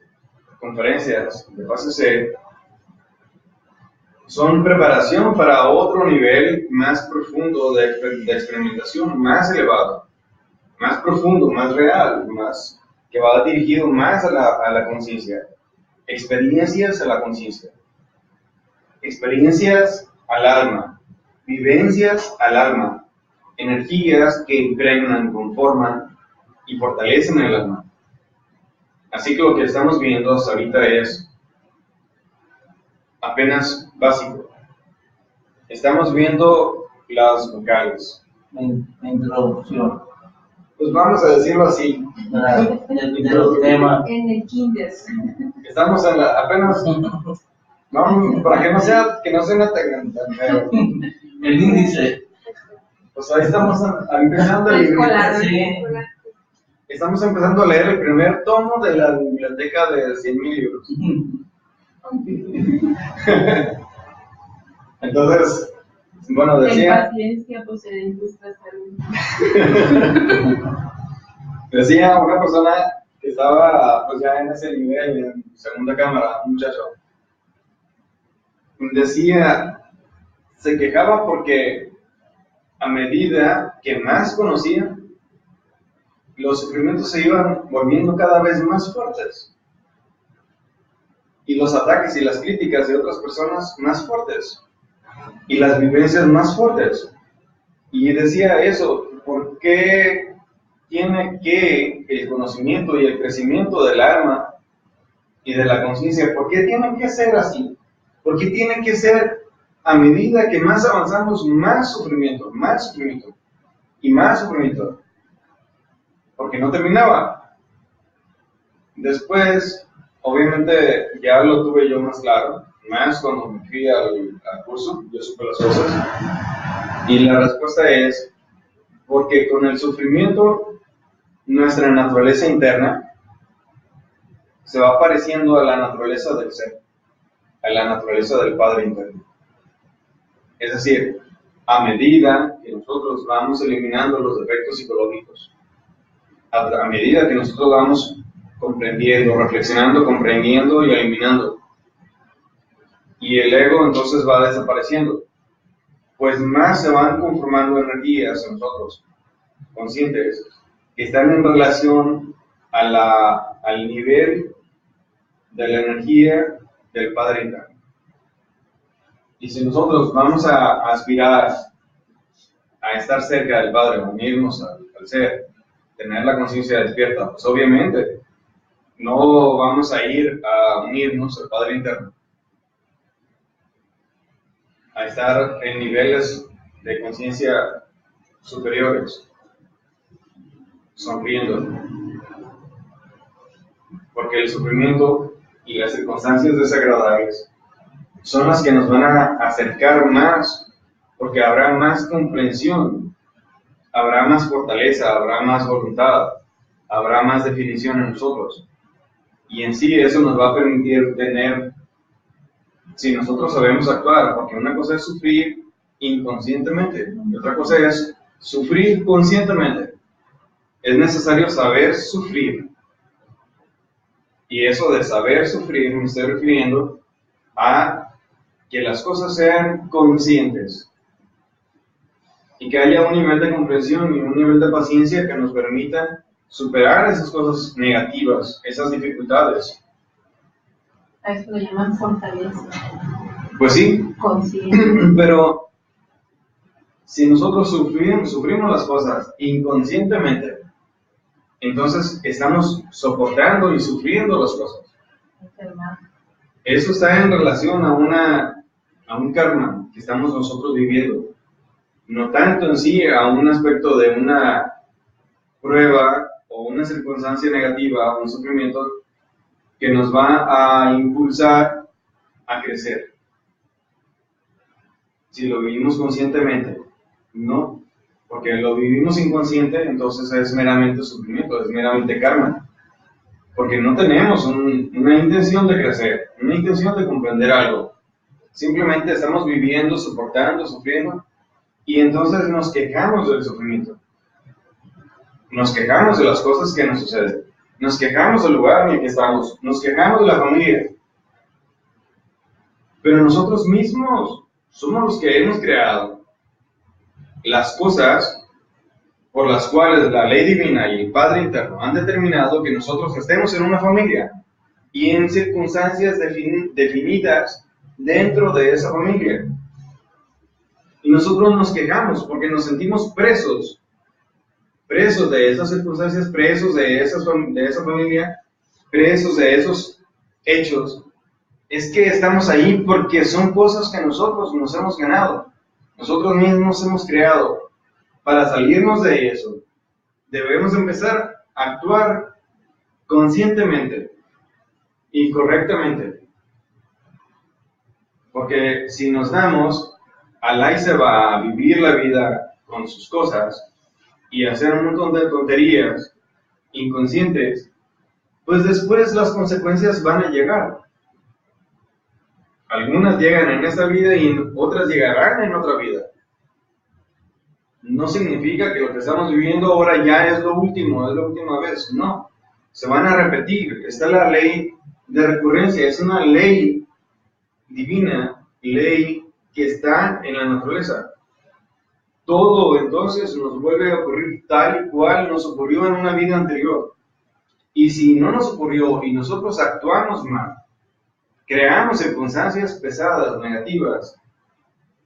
conferencias de fase C son preparación para otro nivel más profundo de experimentación, más elevado, más profundo, más real, más que va dirigido más a la conciencia. Experiencias a la conciencia, experiencias al alma, vivencias al alma, energías que impregnan, conforman y fortalecen el alma. Así que lo que estamos viendo hasta ahorita es apenas básico. Estamos viendo las vocales. La introducción. Pues vamos a decirlo así. De los temas. En el kinder. Estamos en la, apenas, no, para que no sea tan feo. El índice. Pues ahí estamos empezando estamos empezando a leer el primer tomo de la biblioteca de 100,000 libros. Entonces, bueno, decía... En paciencia poseen nuestra salud. Decía una persona que estaba pues ya en ese nivel, en segunda cámara, un muchacho. Decía, se quejaba porque a medida que más conocía, los sufrimientos se iban volviendo cada vez más fuertes. Y los ataques y las críticas de otras personas más fuertes. Y las vivencias más fuertes. Y decía eso, ¿por qué tiene que el conocimiento y el crecimiento del alma y de la conciencia, por qué tiene que ser así? ¿Por qué tiene que ser a medida que más avanzamos, más sufrimiento y más sufrimiento? Porque no terminaba. Después, obviamente, ya lo tuve yo más claro, más cuando me fui al curso, yo supe las cosas. Y la respuesta es, porque con el sufrimiento, nuestra naturaleza interna se va pareciendo a la naturaleza del ser, a la naturaleza del Padre interno. Es decir, a medida que nosotros vamos eliminando los defectos psicológicos, a medida que nosotros vamos comprendiendo, reflexionando, comprendiendo y eliminando, y el ego entonces va desapareciendo, pues más se van conformando energías en nosotros, conscientes, que están en relación al nivel de la energía del Padre interno. Y si nosotros vamos a aspirar a estar cerca del Padre, a unirnos al ser, tener la conciencia despierta, pues obviamente no vamos a ir a unirnos al Padre interno, a estar en niveles de conciencia superiores, sonriendo, porque el sufrimiento y las circunstancias desagradables son las que nos van a acercar más, porque habrá más comprensión, habrá más fortaleza, habrá más voluntad, habrá más definición en nosotros. Y en sí eso nos va a permitir tener, si nosotros sabemos actuar, porque una cosa es sufrir inconscientemente y otra cosa es sufrir conscientemente. Es necesario saber sufrir. Y eso de saber sufrir me estoy refiriendo a que las cosas sean conscientes y que haya un nivel de comprensión y un nivel de paciencia que nos permita superar esas cosas negativas, esas dificultades. A eso lo llaman fortaleza. Pues sí, Conciencia. pero si nosotros sufrimos las cosas inconscientemente, entonces estamos soportando y sufriendo las cosas. Eso está en relación a un karma que estamos nosotros viviendo. No tanto en sí a un aspecto de una prueba o una circunstancia negativa o un sufrimiento que nos va a impulsar a crecer. Si lo vivimos conscientemente, no. porque lo vivimos inconsciente, entonces es meramente sufrimiento, es meramente karma, porque no tenemos una intención de crecer, una intención de comprender algo, simplemente estamos viviendo, soportando, sufriendo, y entonces nos quejamos del sufrimiento, nos quejamos de las cosas que nos suceden, nos quejamos del lugar en el que estamos, nos quejamos de la familia, pero nosotros mismos somos los que hemos creado las cosas por las cuales la ley divina y el Padre interno han determinado que nosotros estemos en una familia y en circunstancias definidas dentro de esa familia. Y nosotros nos quejamos porque nos sentimos presos de esas circunstancias, presos de esa familia, presos de esos hechos. Es que estamos ahí porque son cosas que nosotros nos hemos ganado, nosotros mismos hemos creado. Para salirnos de eso, debemos empezar a actuar conscientemente y correctamente. Porque si nos damos, Alá se va a vivir la vida con sus cosas y hacer un montón de tonterías inconscientes, pues después las consecuencias van a llegar. Algunas llegan en esta vida y otras llegarán en otra vida. No significa que lo que estamos viviendo ahora ya es lo último, es la última vez. No, se van a repetir. Está la ley de recurrencia, es una ley divina, ley que está en la naturaleza. Todo entonces nos vuelve a ocurrir tal y cual nos ocurrió en una vida anterior. Y si no nos ocurrió y nosotros actuamos mal, creamos circunstancias pesadas, negativas,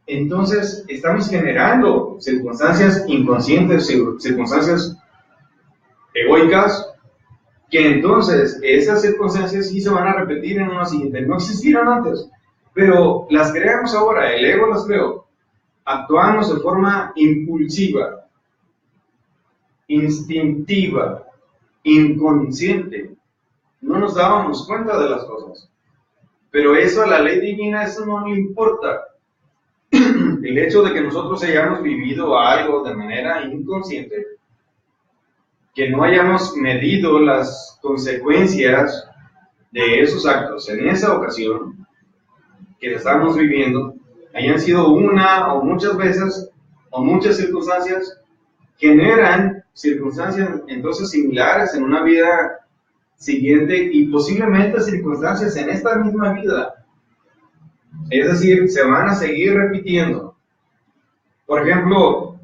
entonces estamos generando circunstancias inconscientes, circunstancias egoicas, que entonces esas circunstancias sí se van a repetir en una siguiente. No existieron antes, pero las creamos ahora, el ego las creó. Actuamos de forma impulsiva, instintiva, inconsciente. No nos dábamos cuenta de las cosas. Pero eso a la ley divina, eso no le importa. El hecho de que nosotros hayamos vivido algo de manera inconsciente, que no hayamos medido las consecuencias de esos actos en esa ocasión que estamos viviendo, hayan sido una o muchas veces o muchas circunstancias, generan circunstancias entonces similares en una vida siguiente y posiblemente circunstancias en esta misma vida. Es decir, se van a seguir repitiendo. Por ejemplo,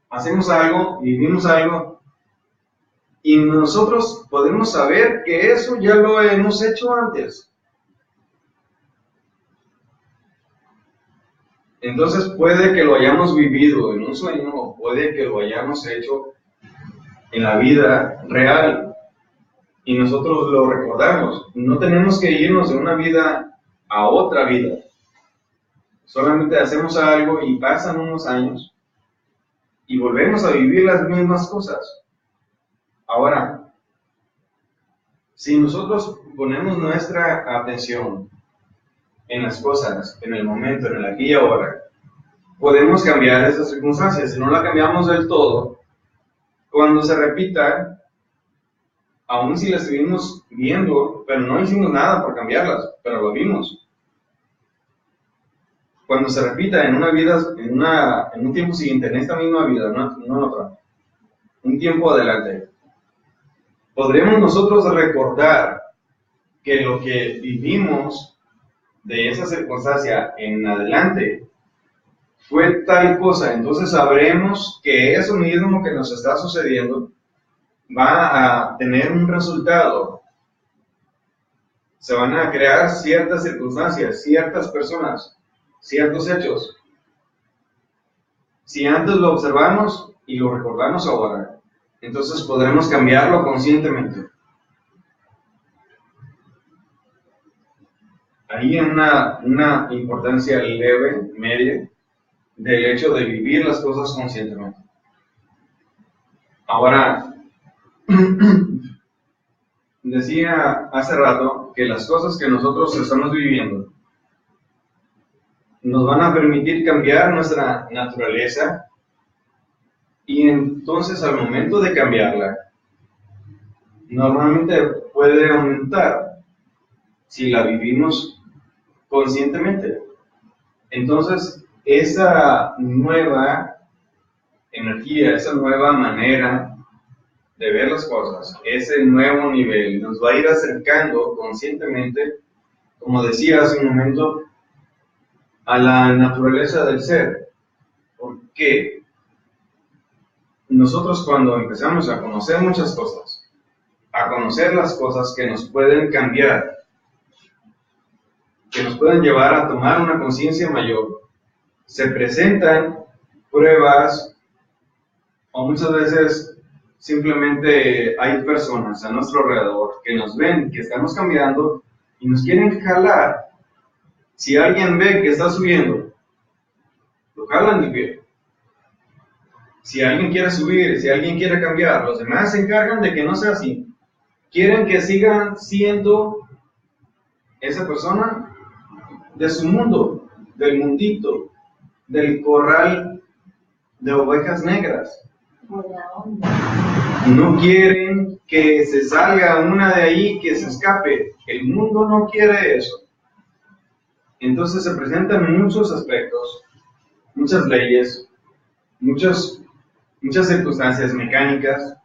hacemos algo, vivimos algo, y nosotros podemos saber que eso ya lo hemos hecho antes. Entonces puede que lo hayamos vivido en un sueño, o puede que lo hayamos hecho en la vida real, y nosotros lo recordamos. No tenemos que irnos de una vida a otra vida. Solamente hacemos algo y pasan unos años y volvemos a vivir las mismas cosas. Ahora, si nosotros ponemos nuestra atención en las cosas, en el momento, en el aquí y ahora, podemos cambiar esas circunstancias. Si no la cambiamos del todo, cuando se repita, aún si la estuvimos viendo, pero no hicimos nada por cambiarlas, pero lo vimos. Cuando se repita en una vida, en un tiempo siguiente, en esta misma vida, no en otra, un tiempo adelante, podremos nosotros recordar que lo que vivimos de esa circunstancia en adelante fue tal cosa. Entonces sabremos que eso mismo que nos está sucediendo va a tener un resultado. Se van a crear ciertas circunstancias, ciertas personas, ciertos hechos. Si antes lo observamos y lo recordamos ahora, entonces podremos cambiarlo conscientemente. Hay una importancia leve, media, del hecho de vivir las cosas conscientemente. Ahora, decía hace rato que las cosas que nosotros estamos viviendo nos van a permitir cambiar nuestra naturaleza, y entonces al momento de cambiarla, normalmente puede aumentar si la vivimos conscientemente. Entonces, esa nueva energía, esa nueva manera de ver las cosas, ese nuevo nivel, nos va a ir acercando conscientemente, como decía hace un momento, a la naturaleza del ser. Porque nosotros cuando empezamos a conocer muchas cosas, a conocer las cosas que nos pueden cambiar, que nos pueden llevar a tomar una conciencia mayor, se presentan pruebas, o muchas veces simplemente hay personas a nuestro alrededor que nos ven que estamos cambiando y nos quieren jalar. Si alguien ve que está subiendo, lo jalan de pie. Si alguien quiere subir, si alguien quiere cambiar, los demás se encargan de que no sea así. Quieren que sigan siendo esa persona de su mundo, del mundito, del corral de ovejas negras. No quieren que se salga una de ahí, que se escape. El mundo no quiere eso. Entonces se presentan muchos aspectos, muchas leyes, muchas circunstancias mecánicas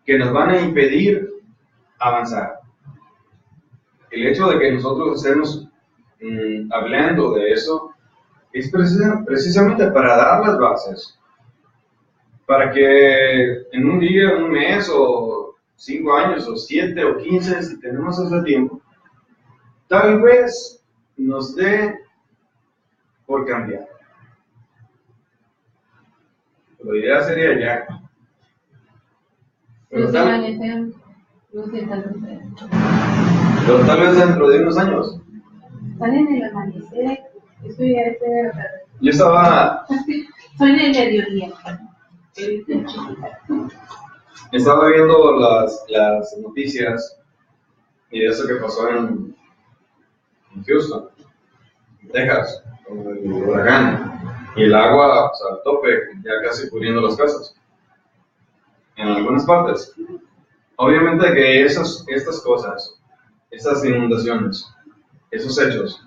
que nos van a impedir avanzar. El hecho de que nosotros estemos hablando de eso es precisamente para dar las bases, para que en un día, un mes, o 5 años, o 7, o 15, si tenemos ese tiempo, tal vez nos dé por cambiar. Lo ideal sería ya. Pero tal vez dentro de unos años. Salen en el amanecer, eso ya es de verdad. Yo estaba Son en el mediodía. Estaba viendo las noticias y de eso que pasó en Houston, Texas, con el huracán, y el agua, o sea, al tope, ya casi cubriendo las casas, en algunas partes. Obviamente que estas cosas, estas inundaciones, esos hechos,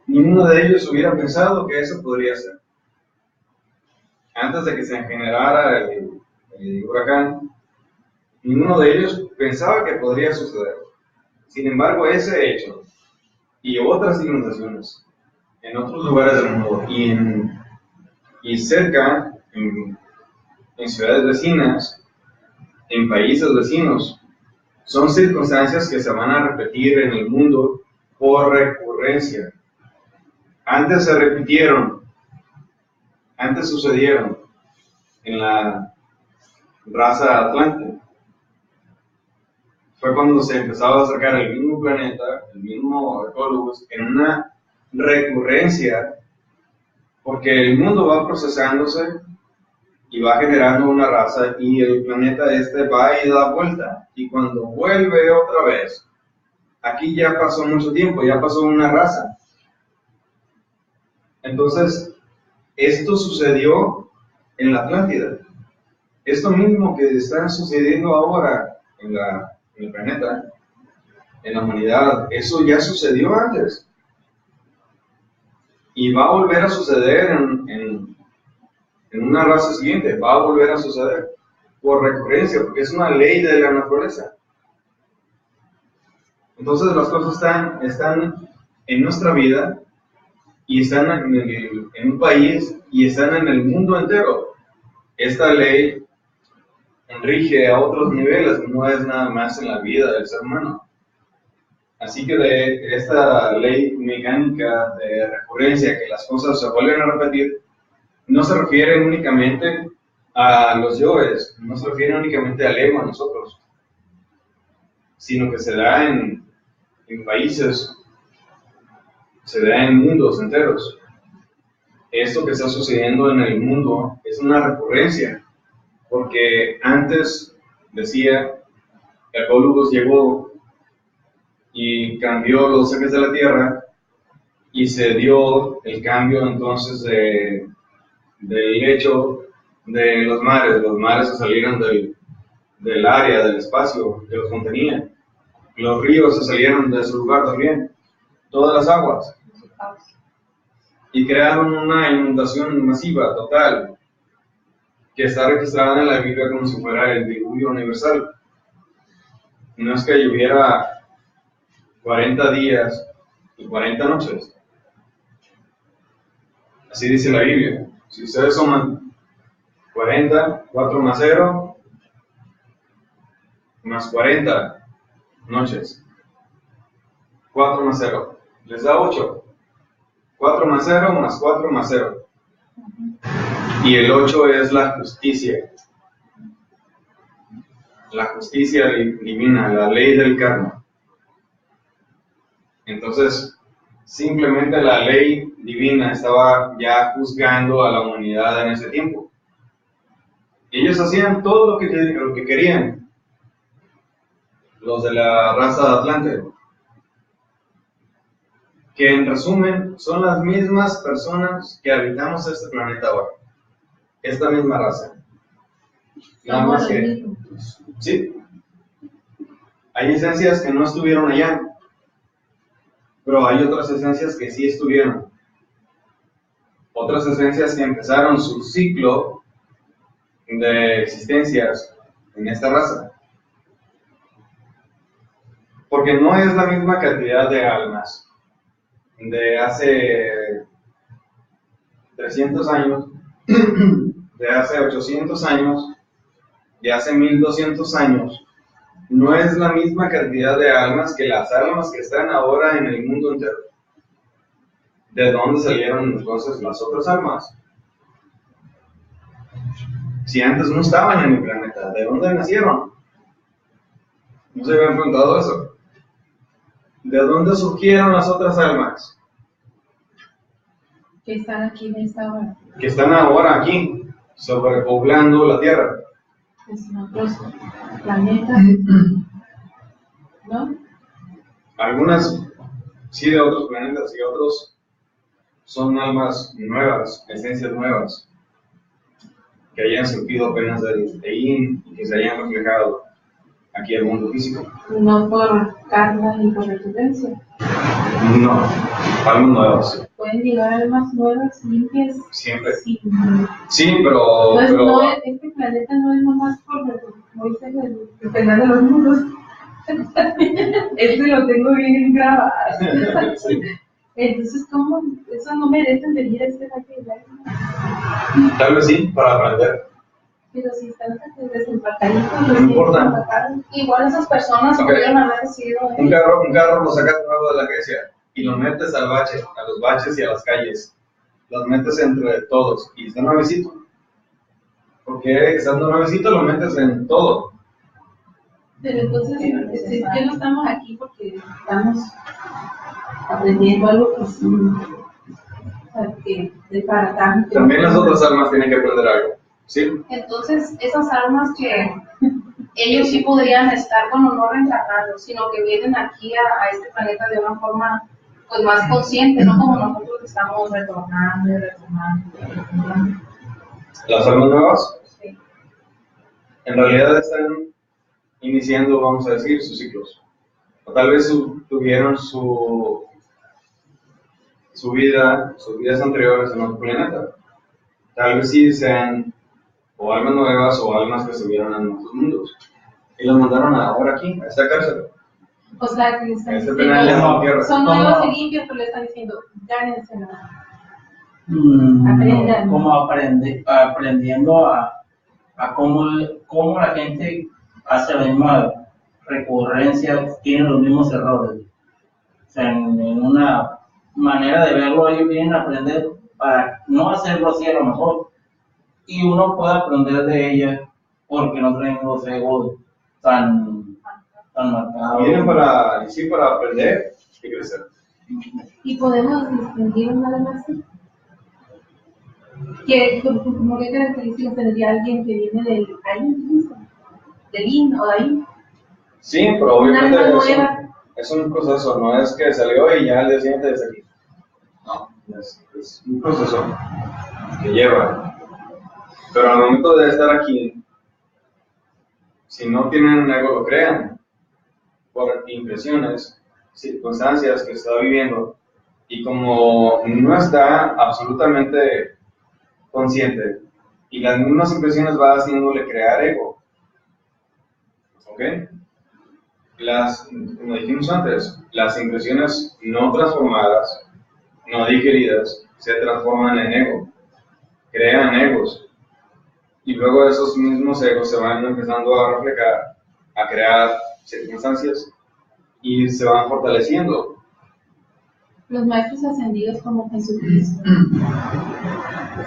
ninguno de ellos hubiera pensado que eso podría ser. Antes de que se generara el huracán, ninguno de ellos pensaba que podría suceder. Sin embargo, ese hecho y otras inundaciones en otros lugares del mundo y cerca, en ciudades vecinas, en países vecinos, son circunstancias que se van a repetir en el mundo por recurrencia. Antes se repitieron, antes sucedieron en la raza Atlante. Fue cuando se empezaba a acercar el mismo planeta, el mismo Ecólogos, en una recurrencia, porque el mundo va procesándose y va generando una raza, y el planeta va y da vuelta, y cuando vuelve otra vez, aquí ya pasó mucho tiempo, ya pasó una raza. Entonces, esto sucedió en la Atlántida. Esto mismo que está sucediendo ahora en el planeta, en la humanidad, eso ya sucedió antes. Y va a volver a suceder en una raza siguiente, va a volver a suceder por recurrencia, porque es una ley de la naturaleza. Entonces las cosas están en nuestra vida, y están en un país, y están en el mundo entero. Esta ley rige a otros niveles, no es nada más en la vida del ser humano. Así que de esta ley mecánica de recurrencia, que las cosas se vuelven a repetir, no se refiere únicamente a los yoes, no se refiere únicamente al ego, a nosotros, sino que se da en países, se da en mundos enteros. Esto que está sucediendo en el mundo es una recurrencia, porque antes, decía, Ecólogos llegó y cambió los ejes de la Tierra, y se dio el cambio entonces del hecho de los mares. Los mares se salieron del área, del espacio que los contenía. Los ríos se salieron de su lugar también, todas las aguas, y crearon una inundación masiva, total, que está registrada en la Biblia como si fuera el diluvio universal. No es que lloviera 40 días y 40 noches. Así dice la Biblia. Si ustedes suman 40, 4 más 0, más 40 noches, 4 más 0, les da 8. 4 más 0 más 4 más 0. Y el 8 es la justicia. La justicia divina, la ley del karma. Entonces, simplemente la ley divina estaba ya juzgando a la humanidad en ese tiempo. Ellos hacían todo lo que querían. Los de la raza de Atlante, que en resumen son las mismas personas que habitamos este planeta ahora, esta misma raza. Nada más que, sí, hay esencias que no estuvieron allá, pero hay otras esencias que sí estuvieron. Otras esencias que empezaron su ciclo de existencias en esta raza. Porque no es la misma cantidad de almas de hace 300 años, de hace 800 años, de hace 1200 años. No es la misma cantidad de almas que las almas que están ahora en el mundo entero. ¿De dónde salieron entonces las otras almas? Si antes no estaban en el planeta, ¿de dónde nacieron? ¿No se habían preguntado eso? ¿De dónde surgieron las otras almas? Que están aquí en esta hora. Que están ahora aquí, sobrepoblando la Tierra. Es en otros planetas, ¿no? Algunas sí de otros planetas y otros son almas nuevas, esencias nuevas, que hayan surgido apenas del Teín y que se hayan reflejado aquí al mundo físico. No por karma ni por recurrencia. No, almas nuevas. Pueden llegar almas nuevas, limpias. Siempre. Sí, Sí, pero... este planeta no es nomás por como dice el penal de los mundos. Este lo tengo bien grabado. Sí. Entonces, ¿cómo? Eso no merecen venir a este material. Tal vez sí, para aprender. Pero si están desempacaditos, No importa. Igual esas personas Ok. pudieron haber recibido Un carro lo sacas nuevo de la agencia y lo metes al bache, a los baches y a las calles. Los metes entre todos y está nuevecito. Porque estando nuevecito lo metes en todo. Pero entonces, ya no estamos aquí porque estamos aprendiendo algo que sí, o sea, que de para tanto. También las otras almas tienen que aprender algo. ¿Sí? Entonces, esas almas que ellos sí podrían estar, bueno, no reencarnando, sino que vienen aquí a este planeta de una forma pues más consciente, no como nosotros que estamos retornando y retornando. Las almas nuevas Sí. en realidad están iniciando, vamos a decir, sus ciclos. O tal vez tuvieron sus vidas anteriores en otro planeta. Tal vez sí sean o almas nuevas o almas que estuvieron en otros mundos. Y los mandaron ahora aquí, a esta cárcel. O sea, que le están Este penal de la tierra. son ¿Cómo? nuevos y limpios, pero le están diciendo, gánensela. Aprendan. Como aprendiendo a cómo la gente hace la misma recurrencia, tiene los mismos errores. O sea, en una manera de verlo, ellos vienen a aprender para no hacerlo así a lo mejor. Y uno puede aprender de ella porque no traen los egos tan marcados. Vienen para aprender y crecer. Y podemos distinguir nada más así. Como que características tendría alguien que viene del IN o de ahí. Sí, pero obviamente Una alma nueva. es un proceso, no es que salió y ya al día siguiente está aquí. No, es un proceso que lleva. Pero al momento de estar aquí, si no tienen un ego, lo crean por impresiones, circunstancias que está viviendo, y como no está absolutamente consciente, y las mismas impresiones va haciéndole crear ego. ¿Ok? Como dijimos antes, las impresiones no transformadas, no digeridas, se transforman en ego, crean egos, y luego esos mismos egos se van empezando a reflejar, a crear circunstancias, y se van fortaleciendo. Los maestros ascendidos como Jesucristo,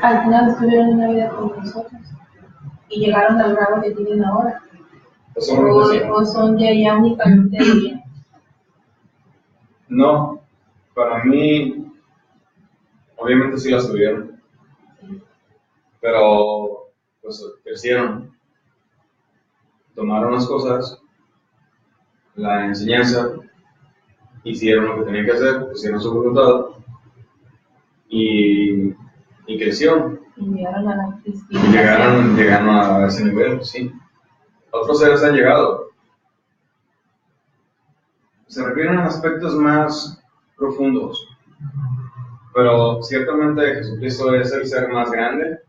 algunas vez tuvieron una vida con nosotros y llegaron al grado que tienen ahora. O son ya únicamente de bien. No, para mí, obviamente sí las tuvieron, pero pues crecieron, tomaron las cosas, la enseñanza, hicieron lo que tenían que hacer, pusieron su voluntad y creció. Y llegaron a la Y llegaron a ese nivel, sí. Otros seres han llegado. Se refieren a aspectos más profundos, pero ciertamente Jesucristo es el ser más grande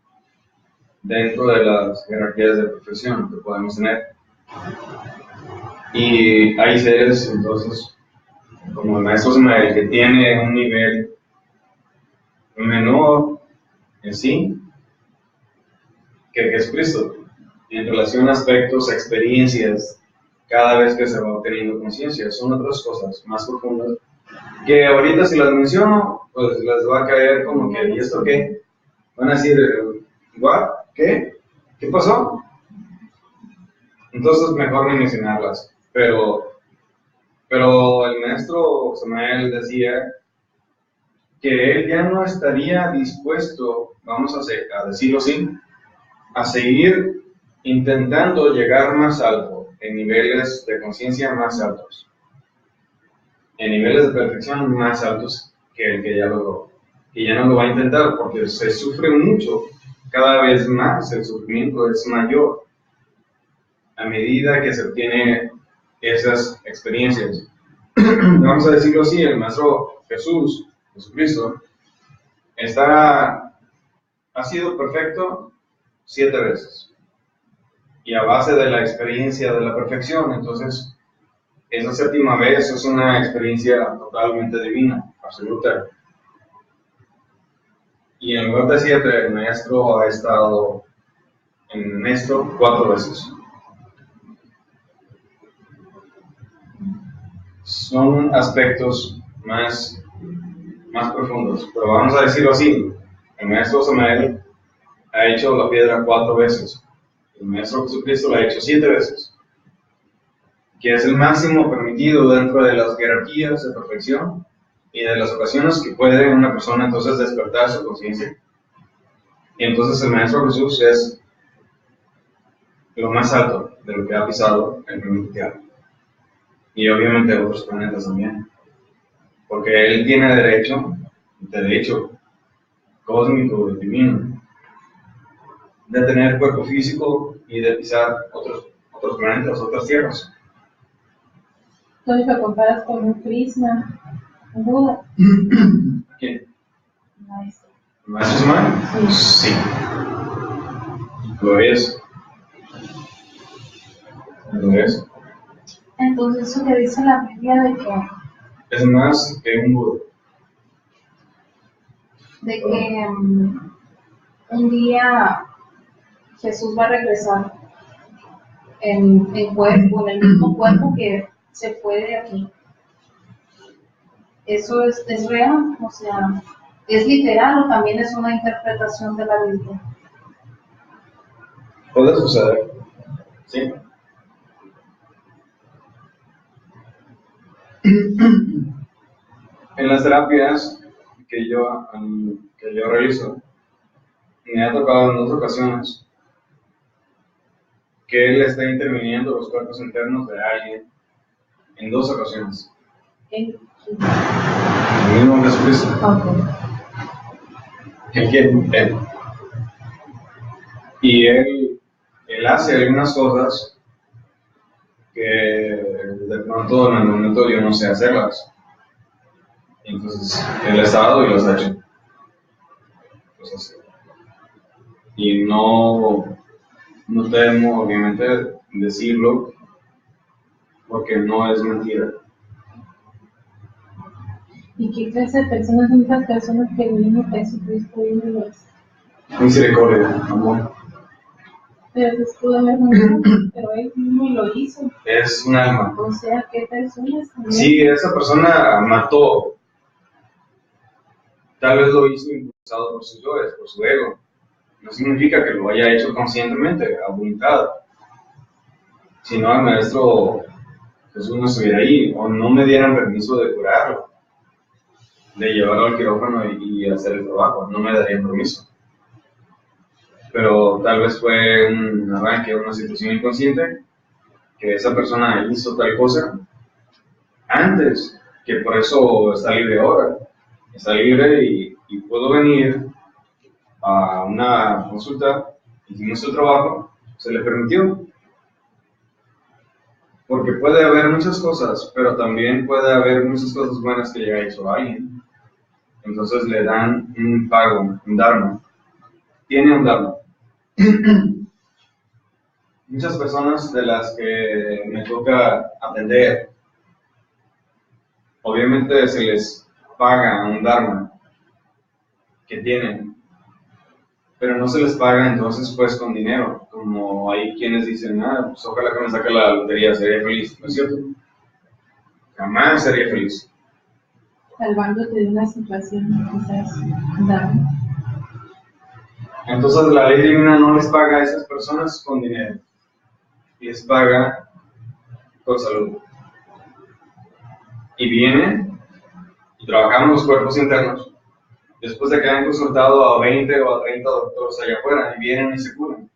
dentro de las jerarquías de perfección que podemos tener. Y hay seres, entonces, como el maestro Samael, que tiene un nivel menor en sí que Jesucristo, en relación a aspectos, experiencias, cada vez que se va obteniendo conciencia. Son otras cosas más profundas que ahorita si las menciono, pues les va a caer como que, ¿y esto qué? Van a decir, ¿what? ¿Qué? ¿Qué pasó? Entonces mejor ni mencionarlas. Pero el maestro Samael decía que él ya no estaría dispuesto, vamos a decirlo así, a seguir intentando llegar más alto, en niveles de conciencia más altos, en niveles de perfección más altos que el que ya logró. Y ya no lo va a intentar porque se sufre mucho, cada vez más el sufrimiento es mayor a medida que se obtiene esas experiencias. Vamos a decirlo así, el maestro Jesucristo, ha sido perfecto 7 veces. Y a base de la experiencia de la perfección, entonces, esa 7ª vez es una experiencia totalmente divina, absoluta. Y en lugar de 7, el maestro ha estado en esto 4 veces. Son aspectos más profundos, pero vamos a decirlo así, el maestro Samael ha hecho la piedra 4 veces, el maestro Jesucristo la ha hecho 7 veces, que es el máximo permitido dentro de las jerarquías de perfección y de las ocasiones que puede una persona entonces despertar su conciencia. Y entonces el maestro Jesús es lo más alto de lo que ha pisado el planeta Tierra. Y obviamente otros planetas también. Porque él tiene derecho cósmico, divino, de tener cuerpo físico y de pisar otros planetas, otras tierras. Entonces lo comparas con un Krishna, un Buda. ¿Quién? Maestro. ¿Maestro Samael? Sí. Lo es. Lo es. Entonces eso que dice la Biblia de que Es más que un Buda. Un día Jesús va a regresar en cuerpo, en el mismo cuerpo que se fue de aquí. ¿Eso es real? O sea, ¿es literal o también es una interpretación de la Biblia? Puede suceder. Sí. En las terapias que yo realizo, me ha tocado en 2 ocasiones que él está interviniendo los cuerpos internos de alguien, en 2 ocasiones. Él. El mismo Jesucristo. Ok. Él. Y él hace algunas cosas que de pronto en el momento yo no sé hacerlas. Entonces, él ha estado y los ha hecho. Entonces, y no temo, obviamente, decirlo, porque no es mentira. ¿Y qué clase de personas son esas personas que el mismo Jesucristo vino y los... Misericordia, amor. Pero se pudo haber matado, pero él mismo lo hizo. Es un alma. O sea, ¿qué personas también? Sí, esa persona mató. Tal vez lo hizo impulsado por sus yoes, por su ego. No significa que lo haya hecho conscientemente, a voluntad. Si no, el maestro Jesús no estuviera ahí, o no me dieran permiso de curarlo, de llevarlo al quirófano y hacer el trabajo, no me darían permiso. Pero tal vez fue un arranque, una situación inconsciente, que esa persona hizo tal cosa antes, que por eso está libre ahora. Está libre y puedo venir a una consulta, hicimos el trabajo, se le permitió. Porque puede haber muchas cosas, pero también puede haber muchas cosas buenas que ya hizo alguien. Entonces le dan un pago, un dharma. Tiene un dharma. Muchas personas de las que me toca atender, obviamente se les paga un dharma que tienen, pero no se les paga entonces pues con dinero, como hay quienes dicen, pues ojalá que me saque la lotería, sería feliz. ¿No es cierto? Jamás sería feliz. Salvándote de una situación, quizás, dada. Entonces la ley divina no les paga a esas personas con dinero, les paga con salud. Y vienen y trabajamos los cuerpos internos. Después de que han consultado a 20 o a 30 doctores allá afuera, y vienen y se curan.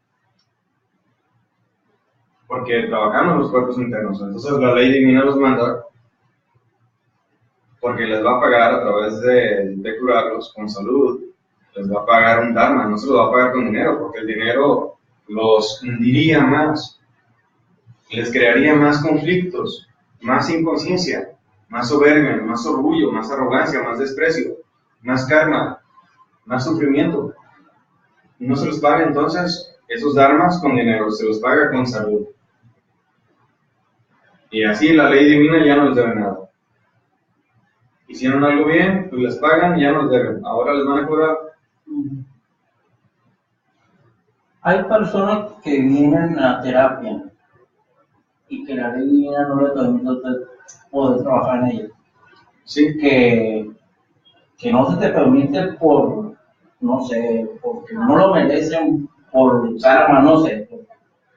Porque trabajamos los cuerpos internos. Entonces la ley divina los manda porque les va a pagar a través de curarlos con salud. Les va a pagar un dharma, no se los va a pagar con dinero, porque el dinero los hundiría más, les crearía más conflictos, más inconsciencia, más soberbia, más orgullo, más arrogancia, más desprecio, más karma, más sufrimiento. No se los paga entonces esos dharmas con dinero, se los paga con salud. Y así la ley divina ya no les debe nada. Hicieron algo bien, pues les pagan y ya no les deben. Ahora les van a cobrar. Hay personas que vienen a terapia y que la ley divina no le permite poder trabajar en ellos. Sí. Que no se te permite por, no sé, porque no lo merecen, por karma, no sé.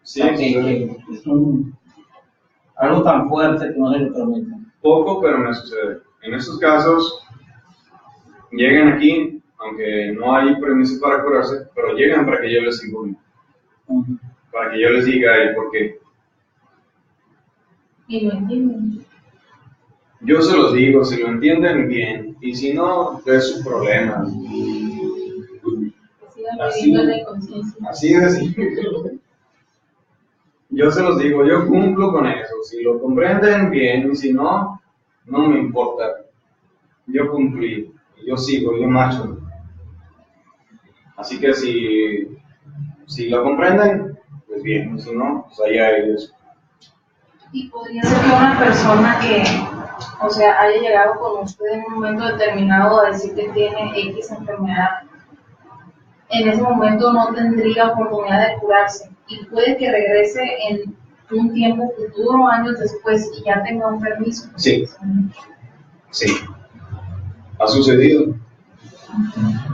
Sí, o sea, que es algo tan fuerte que no se le permite. Poco, pero me sucede. En estos casos, llegan aquí, aunque no hay permiso para curarse, pero llegan para que yo les informe. Para que yo les diga el por qué. Y lo entienden. Yo se los digo, si lo entienden bien, y si no, es su problema. Así de simple. Yo se los digo, yo cumplo con eso. Si lo comprenden bien, y si no, no me importa. Yo cumplí, yo sigo, yo marcho. Así que si lo comprenden, pues bien, si no, pues allá ellos. Y podría ser que una persona que, o sea, haya llegado con usted en un momento determinado a decir que tiene X enfermedad, en ese momento no tendría oportunidad de curarse y puede que regrese en un tiempo futuro, años después, y ya tenga un permiso. Sí, sí, ha sucedido.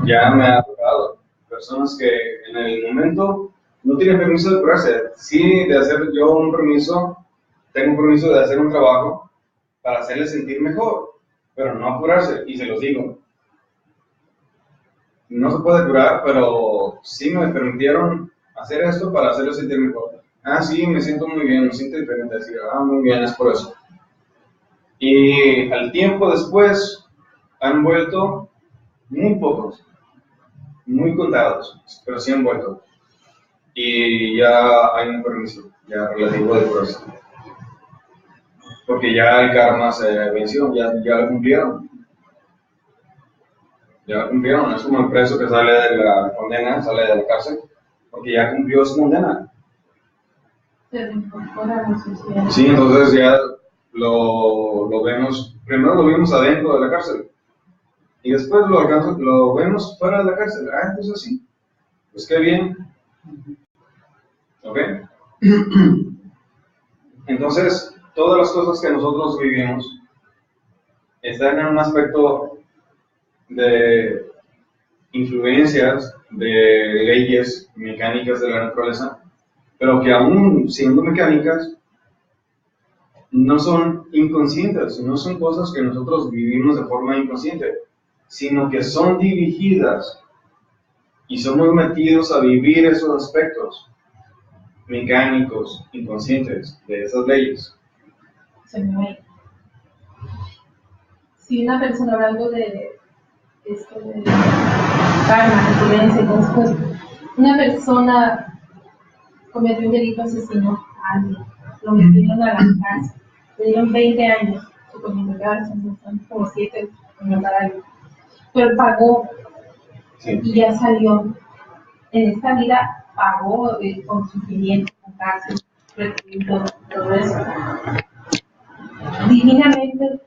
Ya me ha tocado personas que en el momento no tienen permiso de curarse. Sí, de hacer yo un permiso, tengo un permiso de hacer un trabajo para hacerles sentir mejor, pero no a curarse, y se los digo. No se puede curar, pero sí me permitieron hacer esto para hacerles sentir mejor. Sí, me siento muy bien, me siento diferente. Decir, muy bien, es por eso. Y al tiempo después han vuelto muy pocos, muy contados, pero sí han vuelto. Y ya hay un permiso, ya relativo de proceso. Porque ya el karma se venció, ya lo cumplieron. Ya lo cumplieron, es como el preso que sale de la condena, sale de la cárcel, porque ya cumplió su condena. Se reincorpora a la sociedad. Sí, entonces ya lo vemos, primero lo vimos adentro de la cárcel, y después lo vemos fuera de la cárcel. Ah, entonces sí, pues qué bien. ¿Ok? Entonces, todas las cosas que nosotros vivimos están en un aspecto de influencias, de leyes mecánicas de la naturaleza, pero que aún siendo mecánicas, no son inconscientes, no son cosas que nosotros vivimos de forma inconsciente, sino que son dirigidas y somos metidos a vivir esos aspectos mecánicos, inconscientes de esas leyes. Se me va. Si una persona, hablando de esto de karma, influencia y cosas, pues, una persona cometió un delito, asesinó a alguien, lo metieron a la cárcel, le dieron 20 años, suponiendo que ahora son como 7 por matar a alguien, pero pagó Sí. y ya salió. En esta vida pagó con sufrimiento, con cárcel, retiro, todo eso. Divinamente,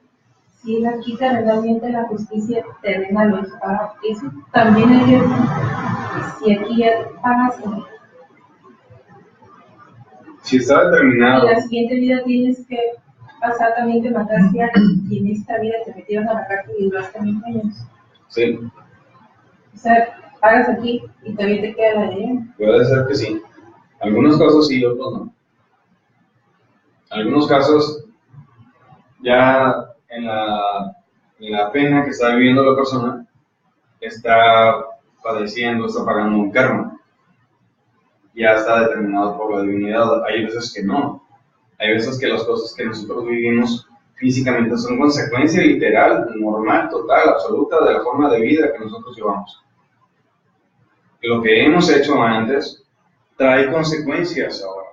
si él quita realmente la justicia terrena lo paga, eso también hay que, si aquí ya pagas, Si está en determinado, la siguiente vida tienes que pasar también que mataste a alguien, y en esta vida te metieron a la cárcel y duraste 1000 años. sí, O sea, pagas aquí y todavía te queda la de ella. puede ser que sí. Algunos casos sí, otros no. Algunos casos ya en la pena que está viviendo la persona está padeciendo, está pagando un karma. Ya está determinado por la divinidad. Hay veces que no. Hay veces que las cosas que nosotros vivimos físicamente son consecuencia literal, normal, total, absoluta de la forma de vida que nosotros llevamos. Lo que hemos hecho antes trae consecuencias ahora.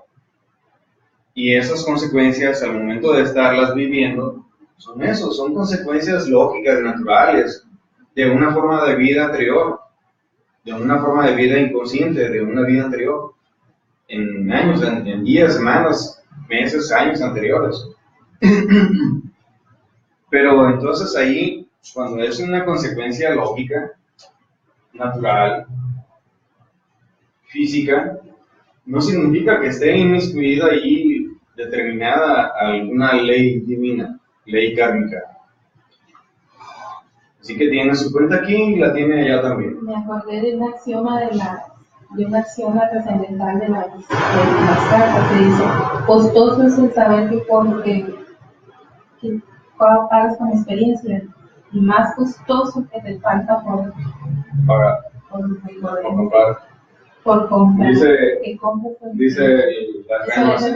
Y esas consecuencias, al momento de estarlas viviendo, son eso, son consecuencias lógicas, naturales, de una forma de vida anterior, de una forma de vida inconsciente, de una vida anterior, en años, en días, semanas, meses, años anteriores. Pero entonces ahí, cuando es una consecuencia lógica, natural, física, no significa que esté inmiscuida allí determinada alguna ley divina, ley kármica. Así que tiene su cuenta aquí y la tiene allá también. Me acordé de un axioma de un axioma trascendental de las cartas que dice: costoso es el saber que pagas con experiencia, y más costoso que te falta por Para comprar. Dice, Que compras por dice las eso remas, es,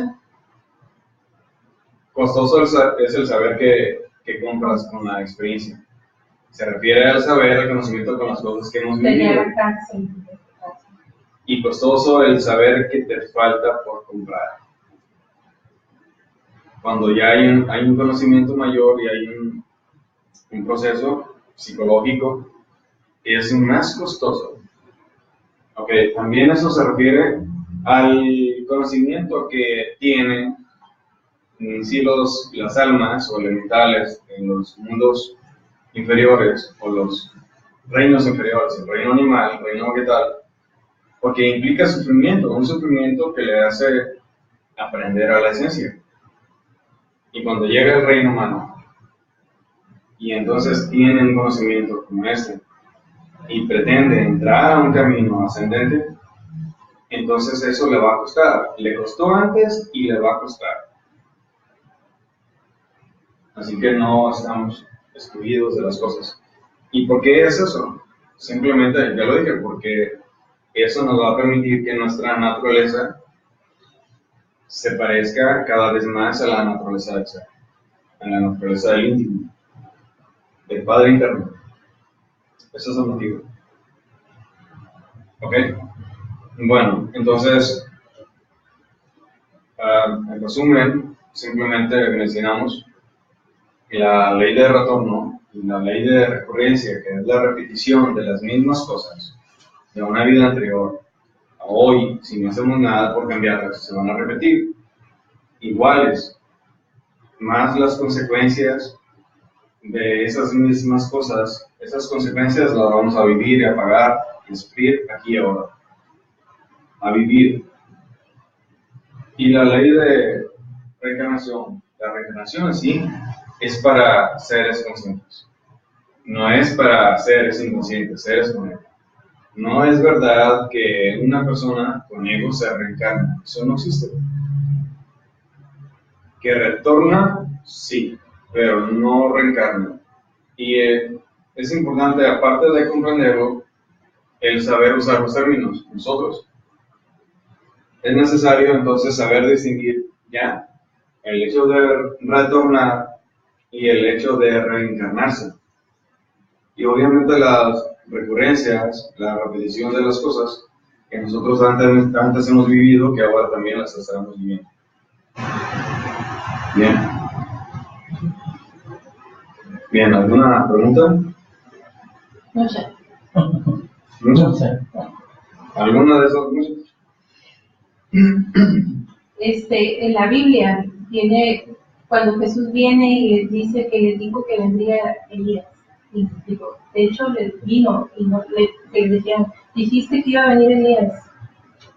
costoso es el saber que compras con la experiencia. Se refiere al saber, al conocimiento con las cosas que hemos tenía vivido. la cárcel. Y costoso el saber que te falta por comprar. Cuando ya hay un conocimiento mayor y hay un proceso psicológico, es más costoso. Okay. También eso se refiere al conocimiento que tienen en sí las almas o elementales en los mundos inferiores o los reinos inferiores, el reino animal, el reino vegetal, porque implica sufrimiento, un sufrimiento que le hace aprender a la esencia. Y cuando llega el reino humano, y entonces tiene un conocimiento como este, y pretende entrar a un camino ascendente, entonces eso le va a costar. Le costó antes y le va a costar. Así que no estamos excluidos de las cosas. ¿Y por qué es eso? Simplemente, ya lo dije, porque eso nos va a permitir que nuestra naturaleza se parezca cada vez más a la naturaleza del ser. en la naturaleza del íntimo, del Padre interno. Ese es el motivo. ¿Ok? Bueno, entonces, en resumen, simplemente mencionamos que la ley de retorno y la ley de recurrencia, que es la repetición de las mismas cosas de una vida anterior a hoy, si no hacemos nada por cambiarlas, se van a repetir iguales, más las consecuencias de esas mismas cosas. Esas consecuencias las vamos a vivir y a pagar y a sufrir aquí y ahora. A vivir. Y la ley de reencarnación, la reencarnación en sí, es para seres conscientes. No es para seres inconscientes, seres con ego. No es verdad que una persona con ego se reencarna. Eso no existe. Que retorna, sí, pero no reencarna. Y es importante, aparte de comprenderlo, el saber usar los términos, nosotros. Es necesario entonces saber distinguir ya el hecho de retornar y el hecho de reencarnarse. Y obviamente las recurrencias, la repetición de las cosas que nosotros antes hemos vivido, que ahora también las estaremos viviendo. Bien. Bien, ¿alguna pregunta? No sé. No sé. ¿Alguna de esas muchas? En la Biblia tiene, cuando Jesús viene y les dice que les dijo que vendría Elías, y digo, de hecho les vino y no le decían, dijiste que iba a venir Elías,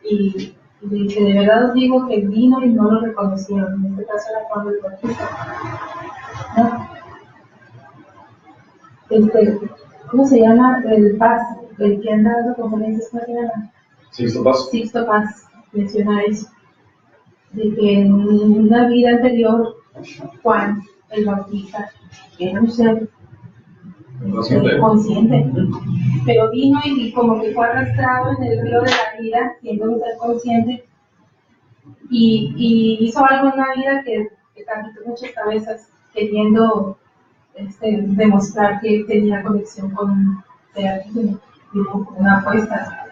y dice, de verdad os digo que vino y no lo reconocieron. En este caso era Juan el Bautista, ¿no? ¿Cómo se llama? El Paz, el que anda dando conferencias, ¿cómo se llama? Sixto Paz. Sixto Paz menciona eso, de que en una vida anterior Juan el Bautista era un ser consciente, pero vino y como que fue arrastrado en el río de la vida, siendo un ser consciente, y hizo algo en la vida que capitó muchas cabezas, queriendo demostrar que tenía conexión con un ser divino, con una apuesta.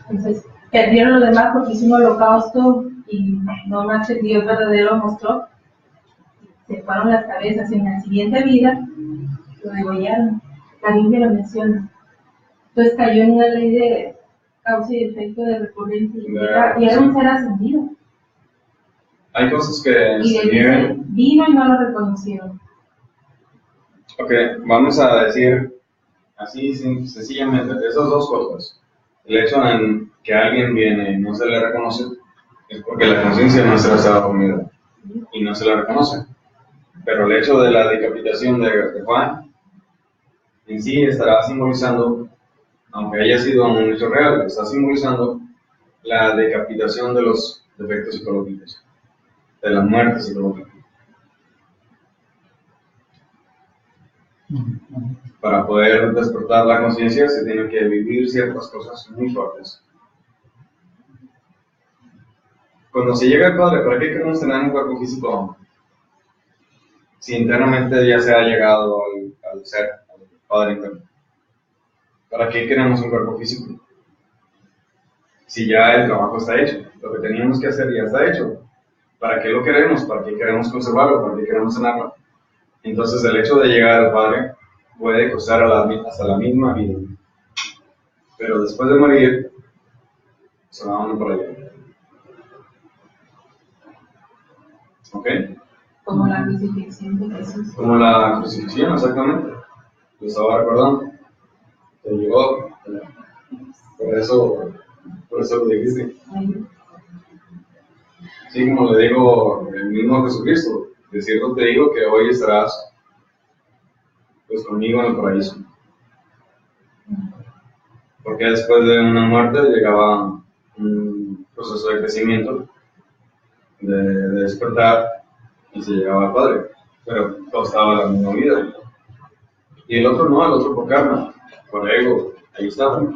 Entonces, perdieron los demás porque hizo un holocausto y no más el Dios verdadero mostró. Se fueron las cabezas. En la siguiente vida lo degollaron. La Biblia lo menciona. Entonces cayó en una ley de causa y efecto de recurrencia y era un ser ascendido. Hay cosas que Y se niegan. Vino y no lo reconocieron. Ok, vamos a decir así sencillamente esas dos cosas. El hecho en que alguien viene y no se le reconoce es porque la conciencia nuestra estaba dormida y no se le reconoce. Pero el hecho de la decapitación de Juan en sí estará simbolizando, aunque haya sido un hecho real, está simbolizando la decapitación de los defectos psicológicos, de la muerte psicológica. Para poder despertar la conciencia se tienen que vivir ciertas cosas muy fuertes. Cuando se llega al Padre, ¿para qué queremos tener un cuerpo físico? Si internamente ya se ha llegado al ser, al Padre interno. ¿Para qué queremos un cuerpo físico? Si ya el trabajo está hecho, lo que teníamos que hacer ya está hecho. ¿Para qué lo queremos? ¿Para qué queremos conservarlo? ¿Para qué queremos sanarlo? Entonces el hecho de llegar al Padre puede costar hasta la misma vida. Pero después de morir, se va uno por allá. ¿Ok? Como la crucifixión de Jesús. Como la crucifixión, exactamente. Lo estaba recordando. Te llegó. Por eso lo dijiste. Sí, como le digo el mismo Jesucristo. De cierto te digo que hoy estarás pues conmigo en el paraíso. Porque después de una muerte llegaba un proceso de crecimiento, de despertar, y se llegaba al Padre. Pero todo estaba en la misma vida. Y el otro no, el otro por karma, por ego, ahí estaba.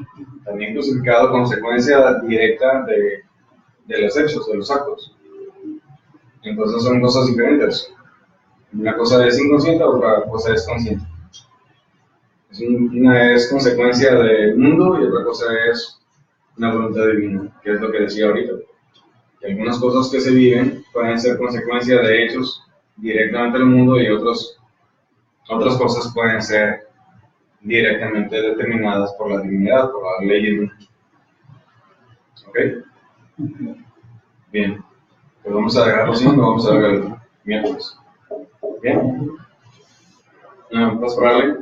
También crucificado, consecuencia directa de los hechos, de los actos. Entonces son cosas diferentes. Una cosa es inconsciente, otra cosa es consciente. Una es consecuencia del mundo y otra cosa es una voluntad divina, que es lo que decía ahorita. Que algunas cosas que se viven pueden ser consecuencia de hechos directamente del mundo y otras cosas pueden ser directamente determinadas por la divinidad, por la ley divina. ¿Ok? Bien. Pues vamos a dejarlo así, vamos a ver el miércoles. Bien. ¿Vas a pararle?